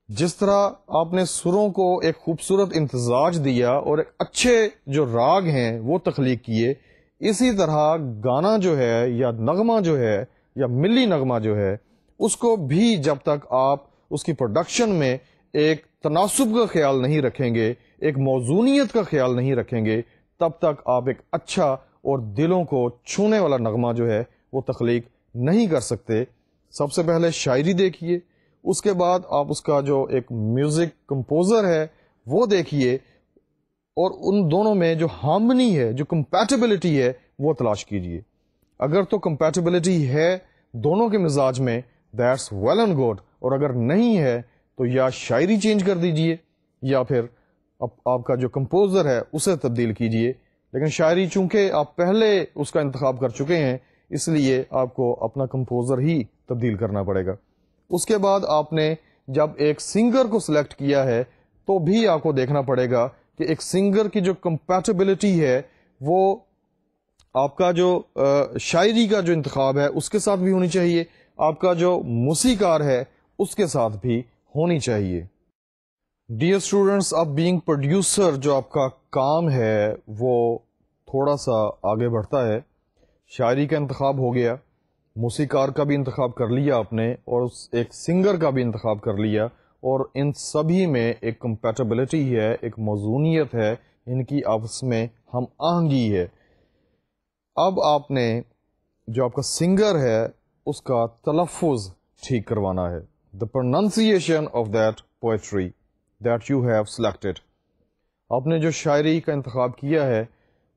Speaker 1: جس طرح آپ نے سروں کو ایک خوبصورت امتزاج دیا اور ایک اچھے جو راگ ہیں وہ تخلیق کیے, اسی طرح گانا جو ہے یا نغمہ جو ہے یا ملی نغمہ جو ہے اس کو بھی جب تک آپ اس کی پروڈکشن میں ایک تناسب کا خیال نہیں رکھیں گے, ایک موزونیت کا خیال نہیں رکھیں گے, تب تک آپ ایک اچھا اور دلوں کو چھونے والا نغمہ جو ہے وہ تخلیق نہیں کر سکتے. سب سے پہلے شاعری دیکھیے، اس کے بعد آپ اس کا جو ایک میوزک کمپوزر ہے وہ دیکھیے، اور ان دونوں میں جو ہارمنی ہے، جو کمپیٹیبلٹی ہے، وہ تلاش کیجیے. اگر تو کمپیٹیبلٹی ہے دونوں کے مزاج میں، دیٹس ویل اینڈ گڈ، اور اگر نہیں ہے تو یا شاعری چینج کر دیجیے یا پھر آپ کا جو کمپوزر ہے اسے تبدیل کیجیے. لیکن شاعری چونکہ آپ پہلے اس کا انتخاب کر چکے ہیں، اس لیے آپ کو اپنا کمپوزر ہی تبدیل کرنا پڑے گا. اس کے بعد آپ نے جب ایک سنگر کو سلیکٹ کیا ہے تو بھی آپ کو دیکھنا پڑے گا کہ ایک سنگر کی جو کمپیٹیبلٹی ہے وہ آپ کا جو شاعری کا جو انتخاب ہے اس کے ساتھ بھی ہونی چاہیے، آپ کا جو موسیقار ہے اس کے ساتھ بھی ہونی چاہیے. ڈیئر اسٹوڈینٹس، اب بینگ پروڈیوسر جو آپ کا کام ہے وہ تھوڑا سا آگے بڑھتا ہے. شاعری کا انتخاب ہو گیا، موسیقار کا بھی انتخاب کر لیا آپ نے، اور ایک سنگر کا بھی انتخاب کر لیا، اور ان سبھی میں ایک کمپیٹیبلٹی ہے، ایک موزونیت ہے، ان کی آپس میں ہم آہنگی ہے. اب آپ نے جو آپ کا سنگر ہے اس کا تلفظ ٹھیک کروانا ہے. The pronunciation of that poetry that you have selected. آپ نے جو شاعری کا انتخاب کیا ہے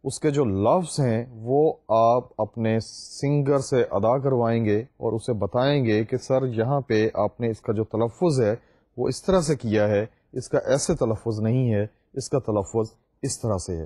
Speaker 1: اس کے جو لفظ ہیں وہ آپ اپنے سنگر سے ادا کروائیں گے اور اسے بتائیں گے کہ سر یہاں پہ آپ نے اس کا جو تلفظ ہے وہ اس طرح سے کیا ہے، اس کا ایسے تلفظ نہیں ہے، اس کا تلفظ اس طرح سے ہے.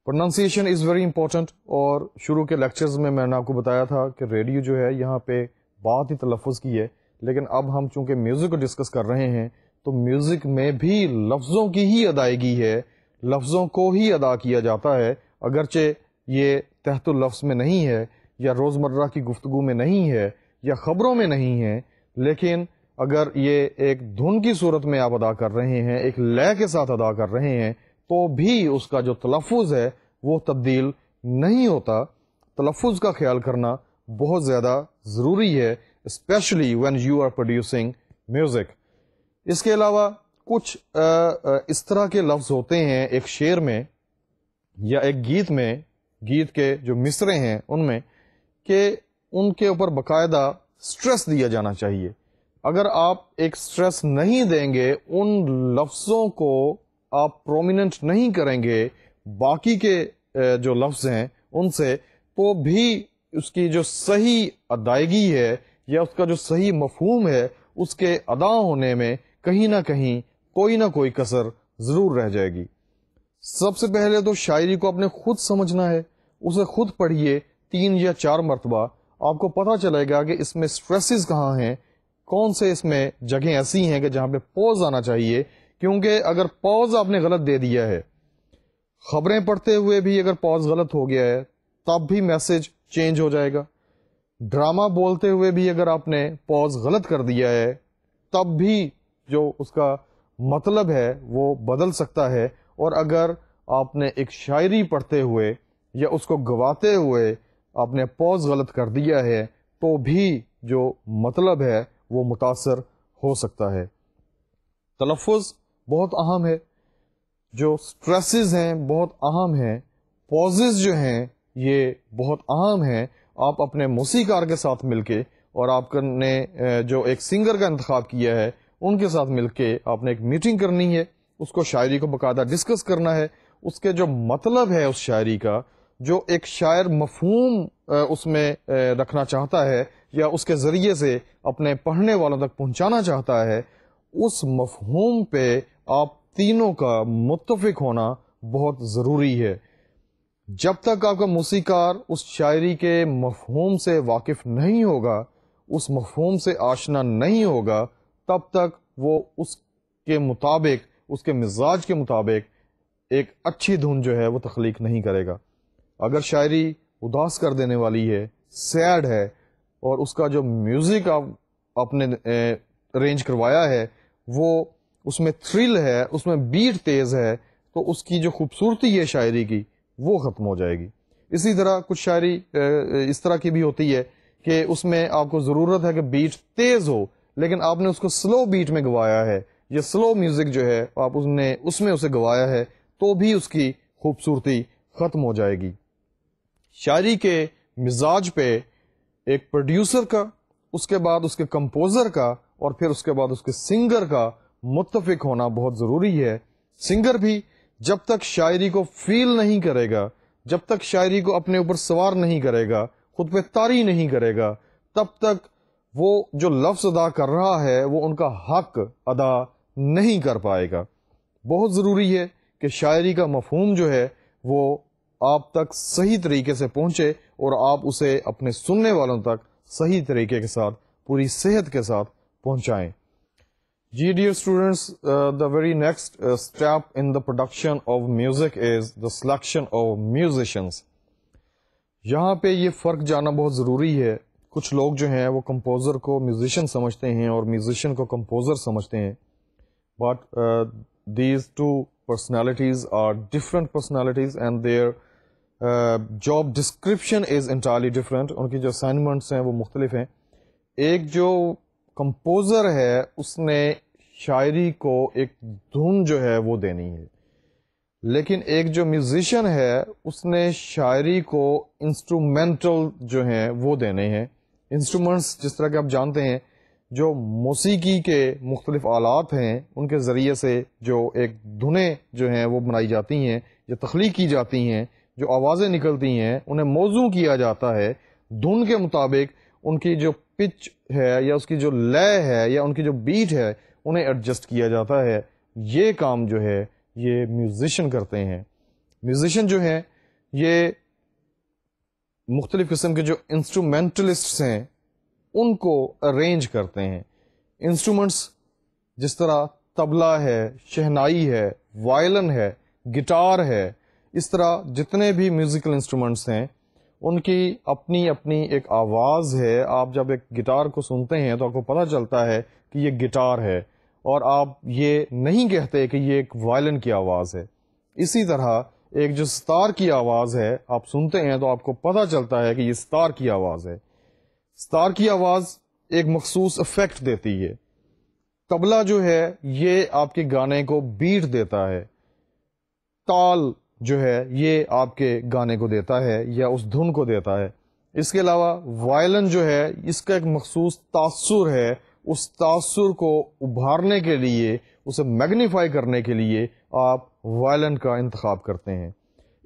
Speaker 1: پروننسیشن از ویری امپورٹنٹ، اور شروع کے لیکچرز میں نے آپ کو بتایا تھا کہ ریڈیو جو ہے یہاں پہ بات ہی تلفظ کی ہے، لیکن اب ہم چونکہ میوزک کو ڈسکس کر رہے ہیں تو میوزک میں بھی لفظوں کی ہی ادائیگی ہے، لفظوں کو ہی ادا کیا جاتا ہے. اگرچہ یہ تحت اللفظ میں نہیں ہے یا روزمرہ کی گفتگو میں نہیں ہے یا خبروں میں نہیں ہے، لیکن اگر یہ ایک دھن کی صورت میں آپ ادا کر رہے ہیں، ایک لے کے ساتھ ادا کر رہے ہیں، تو بھی اس کا جو تلفظ ہے وہ تبدیل نہیں ہوتا. تلفظ کا خیال کرنا بہت زیادہ ضروری ہے، especially when you are producing music. اس کے علاوہ کچھ اس طرح کے لفظ ہوتے ہیں ایک شعر میں یا ایک گیت میں، گیت کے جو مصرے ہیں ان میں، کہ ان کے اوپر باقاعدہ سٹریس دیا جانا چاہیے. اگر آپ ایک سٹریس نہیں دیں گے، ان لفظوں کو آپ پرومیننٹ نہیں کریں گے باقی کے جو لفظ ہیں ان سے، تو بھی اس کی جو صحیح ادائیگی ہے یا اس کا جو صحیح مفہوم ہے اس کے ادا ہونے میں کہیں نہ کہیں کوئی نہ کوئی کسر ضرور رہ جائے گی. سب سے پہلے تو شاعری کو آپ نے خود سمجھنا ہے، اسے خود پڑھیے 3 یا 4 مرتبہ، آپ کو پتہ چلے گا کہ اس میں سٹریسز کہاں ہیں، کون سے اس میں جگہیں ایسی ہیں کہ جہاں پہ پوز آنا چاہیے. کیونکہ اگر پوز آپ نے غلط دے دیا ہے، خبریں پڑھتے ہوئے بھی اگر پوز غلط ہو گیا ہے تب بھی میسج چینج ہو جائے گا. ڈرامہ بولتے ہوئے بھی اگر آپ نے پوز غلط کر دیا ہے تب بھی جو اس کا مطلب ہے وہ بدل سکتا ہے. اور اگر آپ نے ایک شاعری پڑھتے ہوئے یا اس کو گواتے ہوئے آپ نے پوز غلط کر دیا ہے تو بھی جو مطلب ہے وہ متاثر ہو سکتا ہے. تلفظ بہت اہم ہے، جو سٹریسز ہیں بہت اہم ہیں، پوزز جو ہیں یہ بہت اہم ہیں. آپ اپنے موسیقار کے ساتھ مل کے اور آپ نے جو ایک سنگر کا انتخاب کیا ہے ان کے ساتھ مل کے آپ نے ایک میٹنگ کرنی ہے، اس کو شاعری کو باقاعدہ ڈسکس کرنا ہے. اس کے جو مطلب ہے اس شاعری کا، جو ایک شاعر مفہوم اس میں رکھنا چاہتا ہے یا اس کے ذریعے سے اپنے پڑھنے والوں تک پہنچانا چاہتا ہے، اس مفہوم پہ آپ تینوں کا متفق ہونا بہت ضروری ہے. جب تک آپ کا موسیقار اس شاعری کے مفہوم سے واقف نہیں ہوگا، اس مفہوم سے آشنا نہیں ہوگا، تب تک وہ اس کے مطابق، اس کے مزاج کے مطابق ایک اچھی دھن جو ہے وہ تخلیق نہیں کرے گا. اگر شاعری اداس کر دینے والی ہے، سیڈ ہے، اور اس کا جو میوزک آپ نے ارینج کروایا ہے وہ اس میں تھرل ہے، اس میں بیٹ تیز ہے، تو اس کی جو خوبصورتی ہے شاعری کی وہ ختم ہو جائے گی. اسی طرح کچھ شاعری اس طرح کی بھی ہوتی ہے کہ اس میں آپ کو ضرورت ہے کہ بیٹ تیز ہو، لیکن آپ نے اس کو سلو بیٹ میں گوایا ہے یا سلو میوزک جو ہے آپ اس میں اسے گوایا ہے، تو بھی اس کی خوبصورتی ختم ہو جائے گی. شاعری کے مزاج پہ ایک پروڈیوسر کا اس کے بعد اس کے کمپوزر کا اور پھر اس کے بعد اس کے سنگر کا متفق ہونا بہت ضروری ہے. سنگر بھی جب تک شاعری کو فیل نہیں کرے گا، جب تک شاعری کو اپنے اوپر سوار نہیں کرے گا، خود پہ طاری نہیں کرے گا، تب تک وہ جو لفظ ادا کر رہا ہے وہ ان کا حق ادا نہیں کر پائے گا. بہت ضروری ہے کہ شاعری کا مفہوم جو ہے وہ آپ تک صحیح طریقے سے پہنچے اور آپ اسے اپنے سننے والوں تک صحیح طریقے کے ساتھ پوری صحت کے ساتھ پہنچائیں. جی dear students, the very next step in the production of music is the selection of musicians. یہاں پہ یہ فرق جاننا بہت ضروری ہے. کچھ لوگ جو ہیں وہ کمپوزر کو میوزیشین سمجھتے ہیں اور میوزیشین کو کمپوزر سمجھتے ہیں. But these two personalities are different personalities and their job description is entirely different. ان کی جو assignments ہیں وہ مختلف ہیں. ایک جو کمپوزر ہے اس نے شاعری کو ایک دھن جو ہے وہ دینی ہے، لیکن ایک جو میوزیشین ہے اس نے شاعری کو انسٹرومینٹل جو ہیں وہ دینے ہیں. انسٹرومنٹس جس طرح کہ آپ جانتے ہیں جو موسیقی کے مختلف آلات ہیں ان کے ذریعے سے جو ایک دھنیں جو ہیں وہ بنائی جاتی ہیں، جو تخلیق کی جاتی ہیں، جو آوازیں نکلتی ہیں انہیں موزوں کیا جاتا ہے. دھن کے مطابق ان کی جو پچ ہے یا اس کی جو لے ہے یا ان کی جو بیٹ ہے انہیں ایڈجسٹ کیا جاتا ہے. یہ کام جو ہے یہ میوزیشین کرتے ہیں. میوزیشین جو ہیں یہ مختلف قسم کے جو انسٹرومینٹلسٹس ہیں ان کو ارینج کرتے ہیں. انسٹرومنٹس جس طرح طبلہ ہے، شہنائی ہے، وائلن ہے، گٹار ہے، اس طرح جتنے بھی میوزیکل انسٹرومنٹس ہیں ان کی اپنی اپنی ایک آواز ہے. آپ جب ایک گٹار کو سنتے ہیں تو آپ کو پتہ چلتا ہے کہ یہ گٹار ہے اور آپ یہ نہیں کہتے کہ یہ ایک وائلن کی آواز ہے. اسی طرح ایک جو ستار کی آواز ہے آپ سنتے ہیں تو آپ کو پتہ چلتا ہے کہ یہ ستار کی آواز ہے. ستار کی آواز ایک مخصوص افیکٹ دیتی ہے. طبلہ جو ہے یہ آپ کے گانے کو بیٹ دیتا ہے، تال جو ہے یہ آپ کے گانے کو دیتا ہے یا اس دھن کو دیتا ہے. اس کے علاوہ وائلن جو ہے اس کا ایک مخصوص تاثر ہے، اس تاثر کو ابھارنے کے لیے، اسے میگنیفائی کرنے کے لیے آپ وائلن کا انتخاب کرتے ہیں.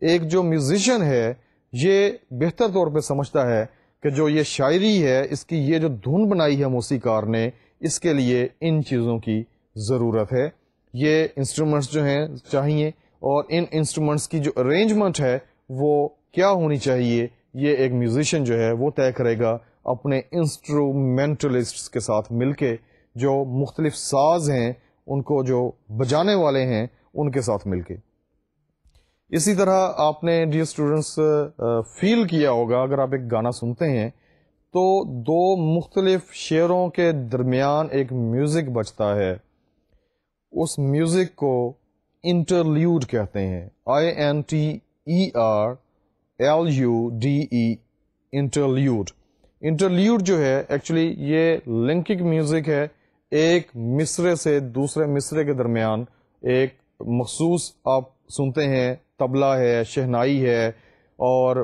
Speaker 1: ایک جو میوزیشین ہے یہ بہتر طور پہ سمجھتا ہے کہ جو یہ شاعری ہے اس کی یہ جو دھن بنائی ہے موسیقار نے اس کے لیے ان چیزوں کی ضرورت ہے. یہ انسٹرومنٹس جو ہیں چاہیے اور ان انسٹرومنٹس کی جو ارینجمنٹ ہے وہ کیا ہونی چاہیے یہ ایک میوزیشین جو ہے وہ طے کرے گا اپنے انسٹرومینٹلسٹس کے ساتھ مل کے. جو مختلف ساز ہیں ان کو جو بجانے والے ہیں ان کے ساتھ مل کے. اسی طرح آپ نے ڈیئر اسٹوڈنٹس فیل کیا ہوگا اگر آپ ایک گانا سنتے ہیں تو دو مختلف شعروں کے درمیان ایک میوزک بجتا ہے. اس میوزک کو انٹرلیوڈ کہتے ہیں. INTERLUDE interlude. انٹرلیوڈ جو ہے ایکچولی یہ لنکنگ میوزک ہے. ایک مصرے سے دوسرے مصرے کے درمیان ایک مخصوص آپ سنتے ہیں طبلہ ہے، شہنائی ہے اور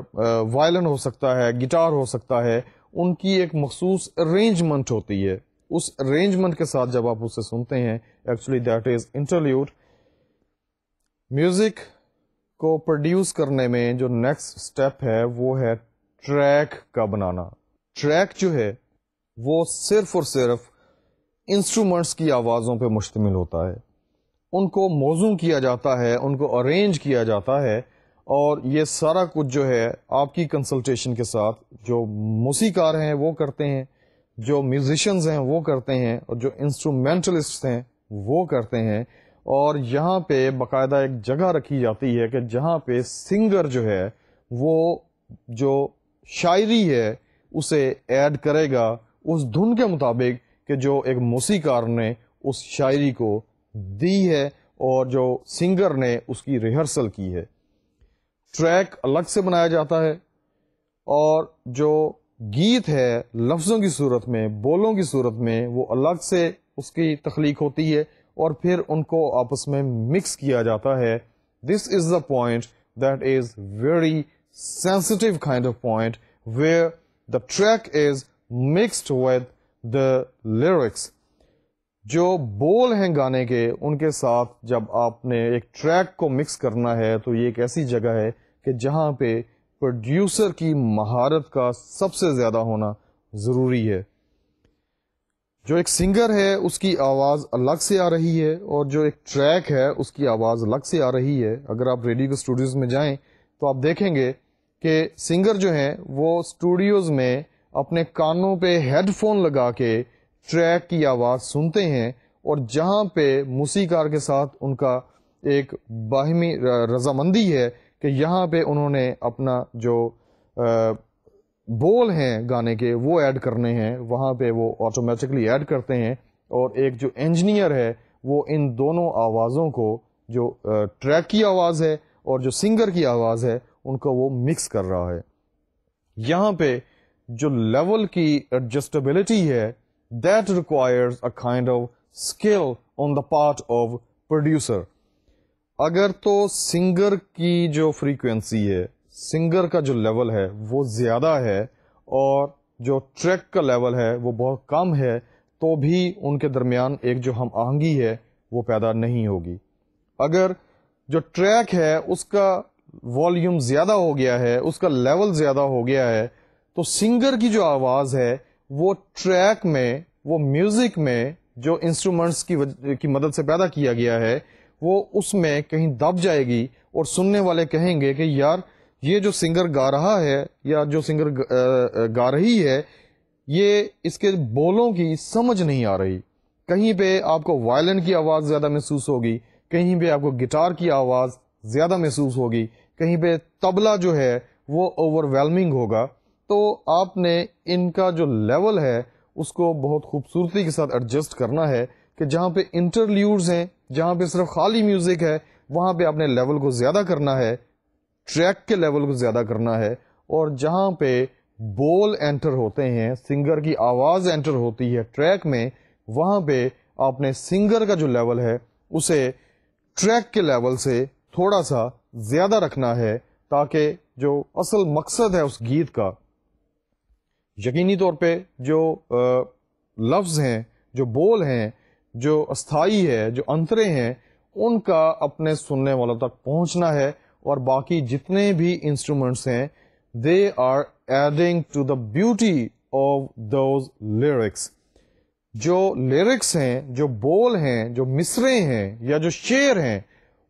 Speaker 1: وائلن ہو سکتا ہے، گٹار ہو سکتا ہے. ان کی ایک مخصوص ارینجمنٹ ہوتی ہے. اس ارینجمنٹ کے ساتھ جب آپ اسے سنتے ہیں actually that is interlude. Music کو پروڈیوس کرنے میں جو نیکسٹ اسٹیپ ہے وہ ہے ٹریک کا بنانا. ٹریک جو ہے وہ صرف اور صرف انسٹرومنٹس کی آوازوں پہ مشتمل ہوتا ہے. ان کو موزوں کیا جاتا ہے، ان کو ارینج کیا جاتا ہے اور یہ سارا کچھ جو ہے آپ کی کنسلٹیشن کے ساتھ جو موسیقار ہیں وہ کرتے ہیں، جو میوزیشنز ہیں وہ کرتے ہیں اور جو انسٹرومینٹلسٹ ہیں وہ کرتے ہیں. اور یہاں پہ باقاعدہ ایک جگہ رکھی جاتی ہے کہ جہاں پہ سنگر جو ہے وہ جو شاعری ہے اسے ایڈ کرے گا اس دھن کے مطابق کہ جو ایک موسیقار نے اس شاعری کو دی ہے اور جو سنگر نے اس کی ریہرسل کی ہے. ٹریک الگ سے بنایا جاتا ہے اور جو گیت ہے لفظوں کی صورت میں، بولوں کی صورت میں وہ الگ سے اس کی تخلیق ہوتی ہے اور پھر ان کو آپس میں مکس کیا جاتا ہے. This is the point that is very sensitive kind of point where the track is mixed with the lyrics. جو بول ہیں گانے کے ان کے ساتھ جب آپ نے ایک ٹریک کو مکس کرنا ہے تو یہ ایک ایسی جگہ ہے کہ جہاں پہ پروڈیوسر کی مہارت کا سب سے زیادہ ہونا ضروری ہے. جو ایک سنگر ہے اس کی آواز الگ سے آ رہی ہے اور جو ایک ٹریک ہے اس کی آواز الگ سے آ رہی ہے. اگر آپ ریڈیو کے اسٹوڈیوز میں جائیں تو آپ دیکھیں گے کہ سنگر جو ہیں وہ اسٹوڈیوز میں اپنے کانوں پہ ہیڈ فون لگا کے ٹریک کی آواز سنتے ہیں اور جہاں پہ موسیقار کے ساتھ ان کا ایک باہمی رضامندی ہے کہ یہاں پہ انہوں نے اپنا جو بول ہیں گانے کے وہ ایڈ کرنے ہیں وہاں پہ وہ آٹومیٹکلی ایڈ کرتے ہیں اور ایک جو انجینئر ہے وہ ان دونوں آوازوں کو جو ٹریک کی آواز ہے اور جو سنگر کی آواز ہے ان کو وہ مکس کر رہا ہے. یہاں پہ جو لیول کی ایڈجسٹیبلٹی ہے that requires a kind of skill on the part of producer. اگر تو سنگر کی جو فریکوینسی ہے سنگر کا جو لیول ہے وہ زیادہ ہے اور جو ٹریک کا لیول ہے وہ بہت کم ہے تو بھی ان کے درمیان ایک جو ہم آہنگی ہے وہ پیدا نہیں ہوگی. اگر جو ٹریک ہے اس کا والیوم زیادہ ہو گیا ہے اس کا لیول زیادہ ہو گیا ہے تو سنگر کی جو آواز ہے وہ ٹریک میں وہ میوزک میں جو انسٹرومنٹس کی مدد سے پیدا کیا گیا ہے وہ اس میں کہیں دب جائے گی اور سننے والے کہیں گے کہ یار یہ جو سنگر گا رہا ہے یا جو سنگر گا رہی ہے یہ اس کے بولوں کی سمجھ نہیں آ رہی. کہیں پہ آپ کو وائلن کی آواز زیادہ محسوس ہوگی, کہیں پہ آپ کو گٹار کی آواز زیادہ محسوس ہوگی, کہیں پہ طبلہ جو ہے وہ اوور ویلمنگ ہوگا. تو آپ نے ان کا جو لیول ہے اس کو بہت خوبصورتی کے ساتھ ایڈجسٹ کرنا ہے کہ جہاں پہ انٹرلیوڈز ہیں, جہاں پہ صرف خالی میوزک ہے, وہاں پہ آپ نے لیول کو زیادہ کرنا ہے, ٹریک کے لیول کو زیادہ کرنا ہے, اور جہاں پہ بول انٹر ہوتے ہیں, سنگر کی آواز انٹر ہوتی ہے ٹریک میں, وہاں پہ آپ نے سنگر کا جو لیول ہے اسے ٹریک کے لیول سے تھوڑا سا زیادہ رکھنا ہے تاکہ جو اصل مقصد ہے اس گیت کا, یقینی طور پہ جو لفظ ہیں, جو بول ہیں, جو استھائی ہے, جو انترے ہیں, ان کا اپنے سننے والوں تک پہنچنا ہے. اور باقی جتنے بھی انسٹرومنٹس ہیں they are adding to the beauty of those lyrics. جو لیرکس ہیں, جو بول ہیں, جو مصرے ہیں یا جو شعر ہیں,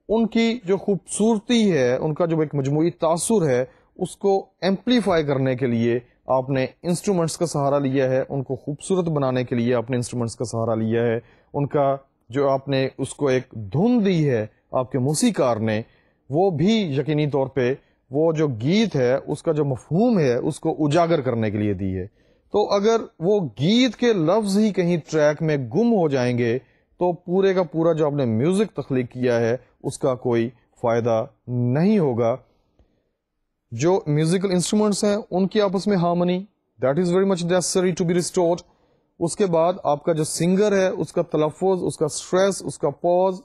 Speaker 1: ان کی جو خوبصورتی ہے, ان کا جو ایک مجموعی تاثر ہے, اس کو ایمپلیفائی کرنے کے لیے آپ نے انسٹرومنٹس کا سہارا لیا ہے, ان کو خوبصورت بنانے کے لیے آپ نے انسٹرومنٹس کا سہارا لیا ہے, ان کا جو آپ نے اس کو ایک دھن دی ہے آپ کے موسیقار نے, وہ بھی یقینی طور پہ وہ جو گیت ہے اس کا جو مفہوم ہے اس کو اجاگر کرنے کے لیے دی ہے. تو اگر وہ گیت کے لفظ ہی کہیں ٹریک میں گم ہو جائیں گے تو پورے کا پورا جو آپ نے میوزک تخلیق کیا ہے اس کا کوئی فائدہ نہیں ہوگا. جو میوزیکل انسٹرومنٹس ہیں ان کی آپس میں harmony that is very much necessary to be restored. اس کے بعد آپ کا جو سنگر ہے اس کا تلفظ, اس کا اسٹریس, اس کا پوز,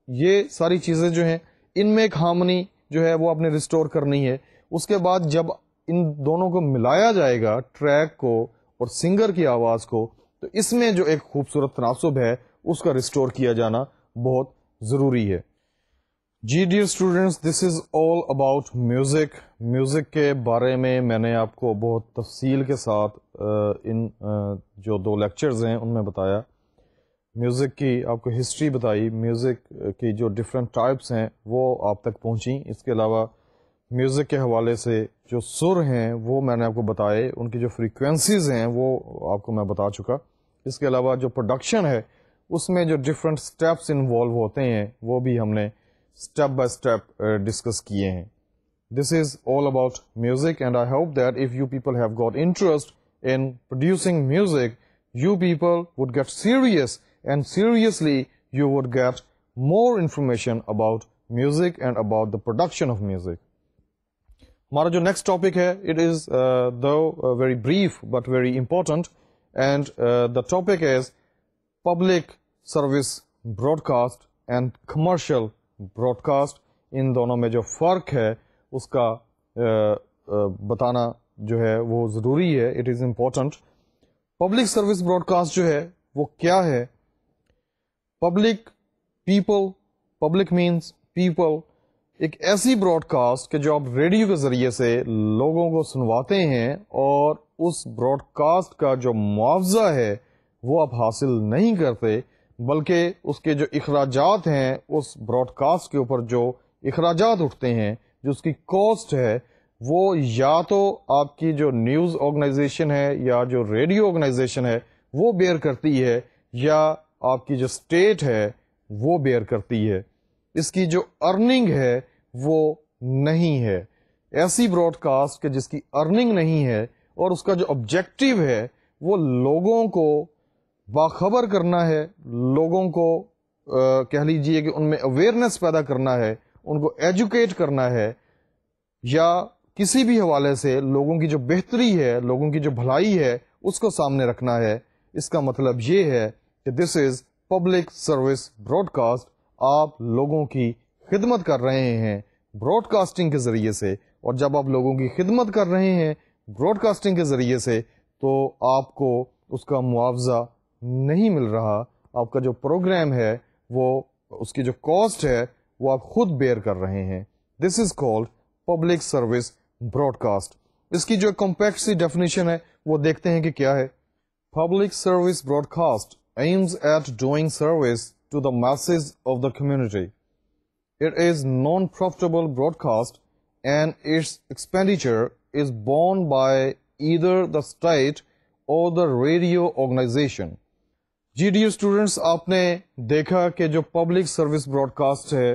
Speaker 1: یہ ساری چیزیں جو ہیں ان میں ایک ہارمنی جو ہے وہ آپ نے ریسٹور کرنی ہے. اس کے بعد جب ان دونوں کو ملایا جائے گا ٹریک کو اور سنگر کی آواز کو تو اس میں جو ایک خوبصورت تناسب ہے اس کا ریسٹور کیا جانا بہت ضروری ہے. جی dear students, this is all about music. Music کے بارے میں نے آپ کو بہت تفصیل کے ساتھ ان جو 2 لیکچرز ہیں ان میں بتایا. میوزک کی آپ کو ہسٹری بتائی, میوزک کی جو ڈفرینٹ ٹائپس ہیں وہ آپ تک پہنچیں. اس کے علاوہ میوزک کے حوالے سے جو سر ہیں وہ میں نے آپ کو بتائے, ان کی جو فریکوینسیز ہیں وہ آپ کو میں بتا چکا. اس کے علاوہ جو پروڈکشن ہے اس میں جو ڈفرینٹ سٹیپس انوالو ہوتے ہیں وہ بھی ہم نے اسٹیپ بائی اسٹیپ ڈسکس کیے ہیں. This is all about music and I hope that if you people have got interest in producing music, you people would get serious, and seriously you would get more information about music and about the production of music. ہمارا جو next topic ہے it is though very brief but very important, and the topic is public service broadcast and commercial broadcast. ان دونوں میں جو فرق ہے اس کا بتانا جو ہے وہ ضروری ہے. It is important. Public service broadcast جو ہے وہ کیا ہے؟ Public, people, public means people, ایک ایسی براڈ کاسٹ کہ جو آپ ریڈیو کے ذریعے سے لوگوں کو سنواتے ہیں اور اس براڈ کاسٹ کا جو معاوضہ ہے وہ آپ حاصل نہیں کرتے، بلکہ اس کے جو اخراجات ہیں، اس براڈ کاسٹ کے اوپر جو اخراجات اٹھتے ہیں، جو اس کی کاسٹ ہے، وہ یا تو آپ کی جو نیوز آرگنائزیشن ہے یا جو ریڈیو آرگنائزیشن ہے وہ بیئر کرتی ہے، یا آپ کی جو اسٹیٹ ہے وہ بیئر کرتی ہے. اس کی جو ارننگ ہے وہ نہیں ہے. ایسی براڈ کاسٹ کہ جس کی ارننگ نہیں ہے اور اس کا جو آبجیکٹو ہے وہ لوگوں کو باخبر کرنا ہے، لوگوں کو کہہ لیجئے کہ ان میں اویئرنیس پیدا کرنا ہے، ان کو ایجوکیٹ کرنا ہے، یا کسی بھی حوالے سے لوگوں کی جو بہتری ہے، لوگوں کی جو بھلائی ہے اس کو سامنے رکھنا ہے. اس کا مطلب یہ ہے کہ this is public service broadcast. آپ لوگوں کی خدمت کر رہے ہیں براڈ کاسٹنگ کے ذریعے سے، اور جب آپ لوگوں کی خدمت کر رہے ہیں براڈ کاسٹنگ کے ذریعے سے تو آپ کو اس کا معاوضہ نہیں مل رہا. آپ کا جو پروگرام ہے وہ اس کی جو کاسٹ ہے وہ آپ خود بیئر کر رہے ہیں. This is called public service broadcast. اس کی جو کمپیکٹ سی ڈیفینیشن ہے وہ دیکھتے ہیں کہ کیا ہے. Public service broadcast aims at doing service to the masses of the community. It is non-profitable broadcast and its expenditure is borne by either the state or the radio organization. جی the students, آپ نے دیکھا کہ جو public service broadcast ہے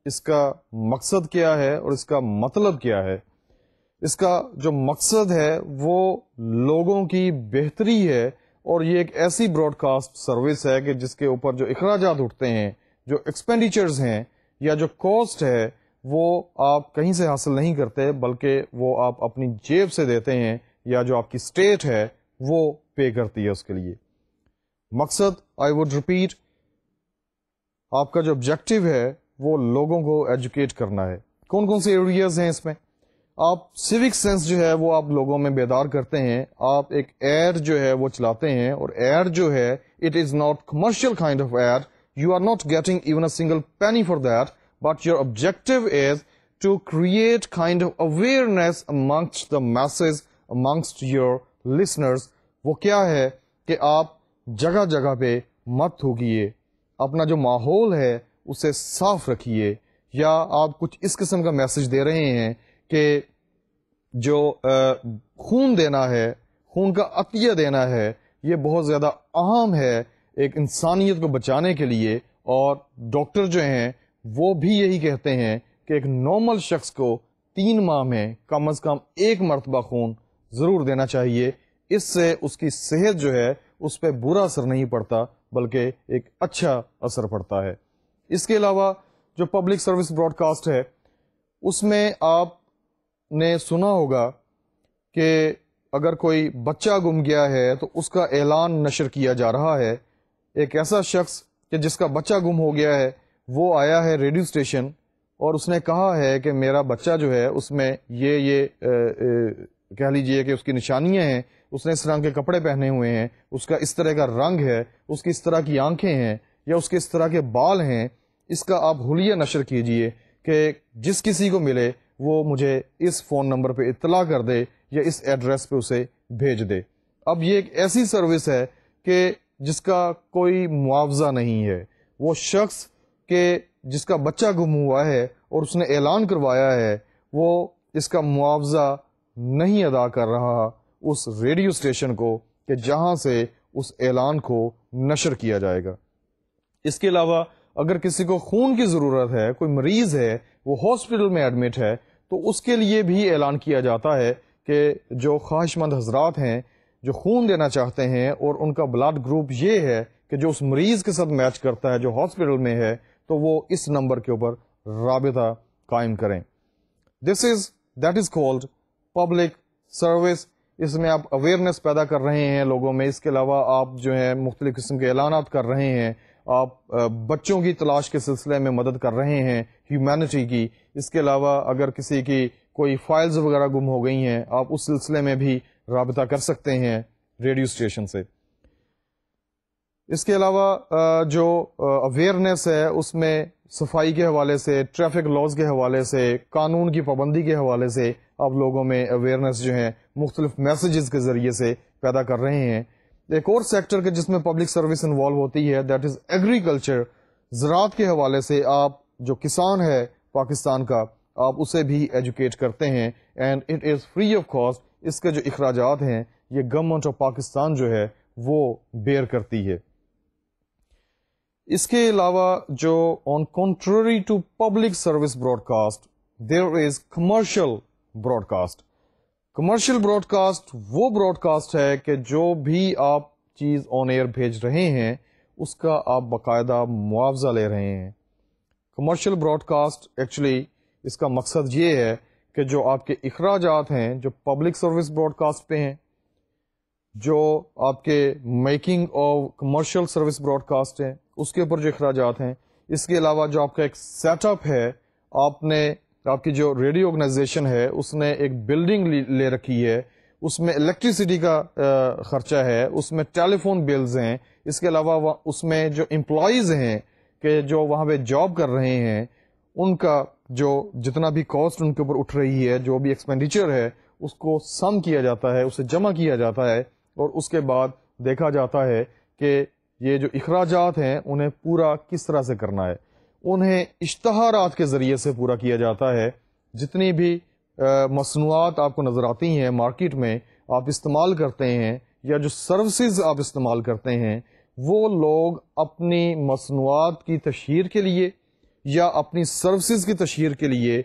Speaker 1: اس کا مقصد کیا ہے اور اس کا مطلب کیا ہے. اس کا جو مقصد ہے وہ لوگوں کی بہتری ہے، اور یہ ایک ایسی براڈ کاسٹ سروس ہے کہ جس کے اوپر جو اخراجات اٹھتے ہیں، جو ایکسپینڈیچرز ہیں یا جو کاسٹ ہے وہ آپ کہیں سے حاصل نہیں کرتے، بلکہ وہ آپ اپنی جیب سے دیتے ہیں، یا جو آپ کی اسٹیٹ ہے وہ پے کرتی ہے اس کے لیے. مقصد، آئی وڈ ریپیٹ، آپ کا جو آبجیکٹو ہے وہ لوگوں کو ایجوکیٹ کرنا ہے. کون کون سے ایریاز ہیں اس میں؟ آپ سیوک سینس جو ہے وہ آپ لوگوں میں بیدار کرتے ہیں. آپ ایک ایڈ جو ہے وہ چلاتے ہیں، اور ایڈ جو ہے it is not commercial kind of ad. You are not getting even a single penny for that, but your objective is to create kind of awareness amongst the masses, amongst your listeners. وہ کیا ہے کہ آپ جگہ جگہ پہ مت تھوکیے، اپنا جو ماحول ہے اسے صاف رکھیے، یا آپ کچھ اس قسم کا میسج دے رہے ہیں کہ جو خون دینا ہے، خون کا عطیہ دینا ہے، یہ بہت زیادہ اہم ہے ایک انسانیت کو بچانے کے لیے. اور ڈاکٹر جو ہیں وہ بھی یہی کہتے ہیں کہ ایک نارمل شخص کو 3 ماہ میں کم از کم 1 مرتبہ خون ضرور دینا چاہیے. اس سے اس کی صحت جو ہے اس پہ برا اثر نہیں پڑتا، بلکہ ایک اچھا اثر پڑتا ہے. اس کے علاوہ جو پبلک سروس براڈ کاسٹ ہے اس میں آپ نے سنا ہوگا کہ اگر کوئی بچہ گم گیا ہے تو اس کا اعلان نشر کیا جا رہا ہے. ایک ایسا شخص کہ جس کا بچہ گم ہو گیا ہے وہ آیا ہے ریڈیو اسٹیشن اور اس نے کہا ہے کہ میرا بچہ جو ہے اس میں یہ کہہ لیجئے کہ اس کی نشانیاں ہیں، اس نے اس طرح کے کپڑے پہنے ہوئے ہیں، اس کا اس طرح کا رنگ ہے، اس کی اس طرح کی آنکھیں ہیں، یا اس کے اس طرح کے بال ہیں. اس کا آپ حلیہ نشر کیجئے کہ جس کسی کو ملے وہ مجھے اس فون نمبر پہ اطلاع کر دے یا اس ایڈریس پہ اسے بھیج دے. اب یہ ایک ایسی سروس ہے کہ جس کا کوئی معاوضہ نہیں ہے. وہ شخص کہ جس کا بچہ گم ہوا ہے اور اس نے اعلان کروایا ہے وہ اس کا معاوضہ نہیں ادا کر رہا اس ریڈیو اسٹیشن کو کہ جہاں سے اس اعلان کو نشر کیا جائے گا. اس کے علاوہ اگر کسی کو خون کی ضرورت ہے، کوئی مریض ہے، وہ ہاسپٹل میں ایڈمٹ ہے، تو اس کے لیے بھی اعلان کیا جاتا ہے کہ جو خواہش مند حضرات ہیں جو خون دینا چاہتے ہیں اور ان کا بلڈ گروپ یہ ہے کہ جو اس مریض کے ساتھ میچ کرتا ہے جو ہاسپٹل میں ہے، تو وہ اس نمبر کے اوپر رابطہ قائم کریں. That is called public service. اس میں آپ اویئرنیس پیدا کر رہے ہیں لوگوں میں. اس کے علاوہ آپ جو ہے مختلف قسم کے اعلانات کر رہے ہیں. آپ بچوں کی تلاش کے سلسلے میں مدد کر رہے ہیں، ہیومینٹی کی. اس کے علاوہ اگر کسی کی کوئی فائلز وغیرہ گم ہو گئی ہیں آپ اس سلسلے میں بھی رابطہ کر سکتے ہیں. ریڈیو اسٹیشن سے. اس کے علاوہ جو اویئرنیس ہے اس میں صفائی کے حوالے سے، ٹریفک لاز کے حوالے سے، قانون کی پابندی کے حوالے سے آپ لوگوں میں اویئرنیس جو ہے مختلف میسیجز کے ذریعے سے پیدا کر رہے ہیں. ایک اور سیکٹر کے جس میں پبلک سروس انوالو ہوتی ہے دیٹ از ایگریکلچر. زراعت کے حوالے سے آپ جو کسان ہے پاکستان کا آپ اسے بھی ایجوکیٹ کرتے ہیں and it is free of cost. اس کے جو اخراجات ہیں یہ گورنمنٹ آف پاکستان جو ہے وہ بیئر کرتی ہے. اس کے علاوہ جو on contrary to public service broadcast there is commercial broadcast. Commercial broadcast وہ براڈ کاسٹ ہے کہ جو بھی آپ چیز آن ایئر بھیج رہے ہیں اس کا آپ باقاعدہ معاوضہ لے رہے ہیں. کمرشل براڈ کاسٹ ایکچولی اس کا مقصد یہ ہے کہ جو آپ کے اخراجات ہیں جو پبلک سروس براڈ کاسٹ پہ ہیں، جو آپ کے making of commercial service broadcast ہیں اس کے اوپر جو اخراجات ہیں، اس کے علاوہ جو آپ کا ایک سیٹ اپ ہے، آپ کی جو ریڈیو آرگنائزیشن ہے اس نے ایک بلڈنگ لے رکھی ہے، اس میں الیکٹریسٹی کا خرچہ ہے، اس میں ٹیلی فون بلز ہیں، اس کے علاوہ اس میں جو امپلائیز ہیں کہ جو وہاں پہ جاب کر رہے ہیں ان کا جو جتنا بھی کاسٹ ان کے اوپر اٹھ رہی ہے، جو بھی ایکسپینڈیچر ہے اس کو سم کیا جاتا ہے، اسے جمع کیا جاتا ہے اور اس کے بعد دیکھا جاتا ہے کہ یہ جو اخراجات ہیں انہیں پورا کس طرح سے کرنا ہے. انہیں اشتہارات کے ذریعے سے پورا کیا جاتا ہے. جتنی بھی مصنوعات آپ کو نظر آتی ہیں مارکیٹ میں آپ استعمال کرتے ہیں یا جو سروسز آپ استعمال کرتے ہیں وہ لوگ اپنی مصنوعات کی تشہیر کے لیے یا اپنی سروسز کی تشہیر کے لیے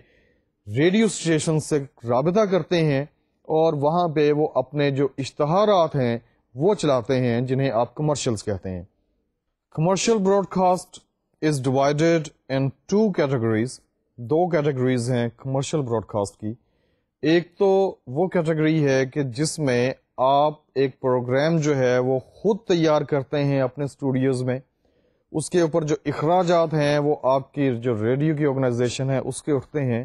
Speaker 1: ریڈیو اسٹیشن سے رابطہ کرتے ہیں اور وہاں پہ وہ اپنے جو اشتہارات ہیں وہ چلاتے ہیں جنہیں آپ کمرشلز کہتے ہیں. Commercial broadcast is divided in 2 categories. 2 categories ہیں کمرشل براڈ کاسٹ کی. ایک تو وہ کیٹیگری ہے کہ جس میں آپ ایک پروگرام جو ہے وہ خود تیار کرتے ہیں اپنے اسٹوڈیوز میں، اس کے اوپر جو اخراجات ہیں وہ آپ کی جو ریڈیو کی آرگنائزیشن ہے اس کے اٹھتے ہیں.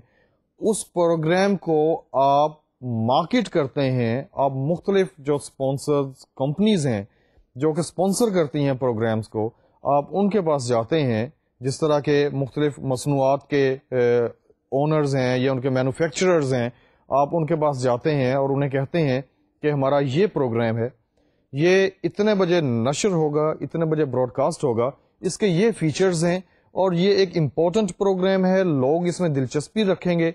Speaker 1: اس پروگرام کو آپ مارکیٹ کرتے ہیں. آپ مختلف جو اسپانسرز کمپنیز ہیں جو کہ اسپانسر کرتی ہیں پروگرامز کو، آپ ان کے پاس جاتے ہیں. جس طرح کے مختلف مصنوعات کے اونرز ہیں یا ان کے مینوفیکچررز ہیں، آپ ان کے پاس جاتے ہیں اور انہیں کہتے ہیں کہ ہمارا یہ پروگرام ہے، یہ اتنے بجے نشر ہوگا، اتنے بجے براڈ کاسٹ ہوگا، اس کے یہ فیچرز ہیں اور یہ ایک امپورٹنٹ پروگرام ہے، لوگ اس میں دلچسپی رکھیں گے.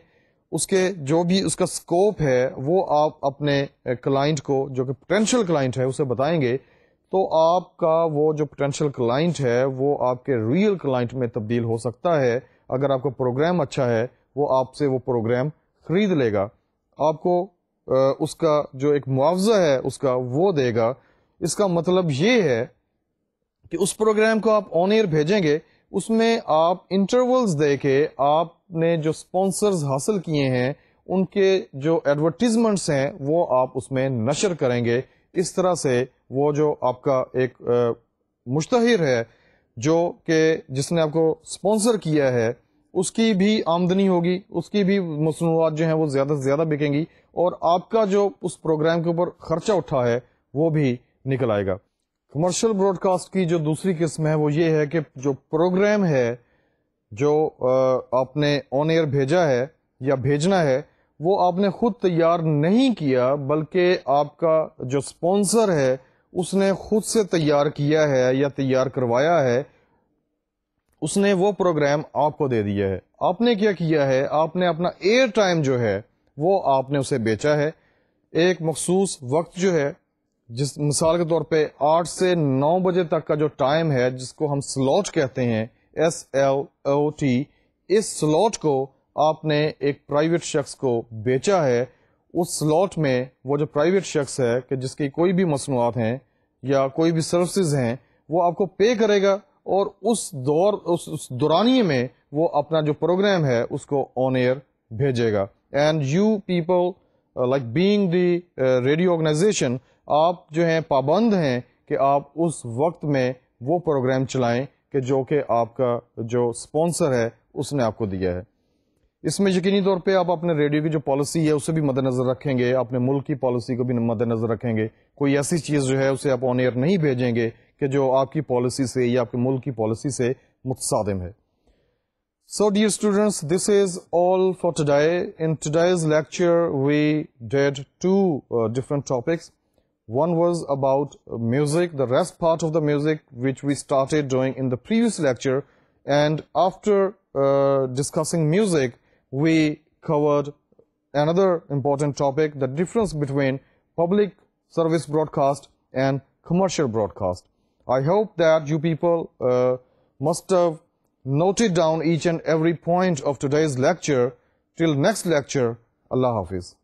Speaker 1: اس کے جو بھی اس کا سکوپ ہے وہ آپ اپنے کلائنٹ کو جو کہ پوٹینشیل کلائنٹ ہے اسے بتائیں گے تو آپ کا وہ جو پوٹینشیل کلائنٹ ہے وہ آپ کے ریئل کلائنٹ میں تبدیل ہو سکتا ہے. اگر آپ کا پروگرام اچھا ہے وہ آپ سے وہ پروگرام خرید لے گا، آپ کو اس کا جو ایک معاوضہ ہے اس کا وہ دے گا. اس کا مطلب یہ ہے کہ اس پروگرام کو آپ آن ایئر بھیجیں گے، اس میں آپ انٹرولز دے کے آپ نے جو سپانسرز حاصل کیے ہیں ان کے جو ایڈورٹیزمنٹس ہیں وہ آپ اس میں نشر کریں گے. اس طرح سے وہ جو آپ کا ایک مشتہر ہے جو کہ جس نے آپ کو سپانسر کیا ہے اس کی بھی آمدنی ہوگی، اس کی بھی مصنوعات جو ہیں وہ زیادہ سے زیادہ بکیں گی اور آپ کا جو اس پروگرام کے اوپر خرچہ اٹھا ہے وہ بھی نکل آئے گا. کمرشل براڈ کاسٹ کی جو دوسری قسم ہے وہ یہ ہے کہ جو پروگرام ہے جو آپ نے آن ایئر بھیجا ہے یا بھیجنا ہے وہ آپ نے خود تیار نہیں کیا بلکہ آپ کا جو سپانسر ہے اس نے خود سے تیار کیا ہے یا تیار کروایا ہے. اس نے وہ پروگرام آپ کو دے دیا ہے. آپ نے کیا کیا ہے، آپ نے اپنا ایئر ٹائم جو ہے وہ آپ نے اسے بیچا ہے. ایک مخصوص وقت جو ہے، جس مثال کے طور پہ 8 سے 9 بجے تک کا جو ٹائم ہے جس کو ہم سلاٹ کہتے ہیں SLOT، اس سلاٹ کو آپ نے ایک پرائیویٹ شخص کو بیچا ہے. اس سلاٹ میں وہ جو پرائیویٹ شخص ہے کہ جس کی کوئی بھی مصنوعات ہیں یا کوئی بھی سروسز ہیں وہ آپ کو پے کرے گا اور اس دورانیے میں وہ اپنا جو پروگرام ہے اس کو آن ایئر بھیجے گا. And you people like being the radio organisation, آپ جو ہیں پابند ہیں کہ آپ اس وقت میں وہ پروگرام چلائیں کہ جو کہ آپ کا جو سپانسر ہے اس نے آپ کو دیا ہے. اس میں یقینی طور پہ آپ اپنے ریڈیو کی جو پالیسی ہے اسے بھی مد نظر رکھیں گے, اپنے ملک کی پالیسی کو بھی مد نظر رکھیں گے. کوئی ایسی چیز جو ہے اسے آپ آن ایئر نہیں بھیجیں گے کہ جو آپ کی پالیسی سے یا آپ کے ملک کی پالیسی سے متصادم ہے. So dear students, this is all for today. In today's lecture we did two different topics. One was about music, the rest part of the music which we started doing in the previous lecture, and after discussing music we covered another important topic, the difference between public service broadcast and commercial broadcast. I hope that you people must have noted down each and every point of today's lecture. Till next lecture, Allah Hafiz.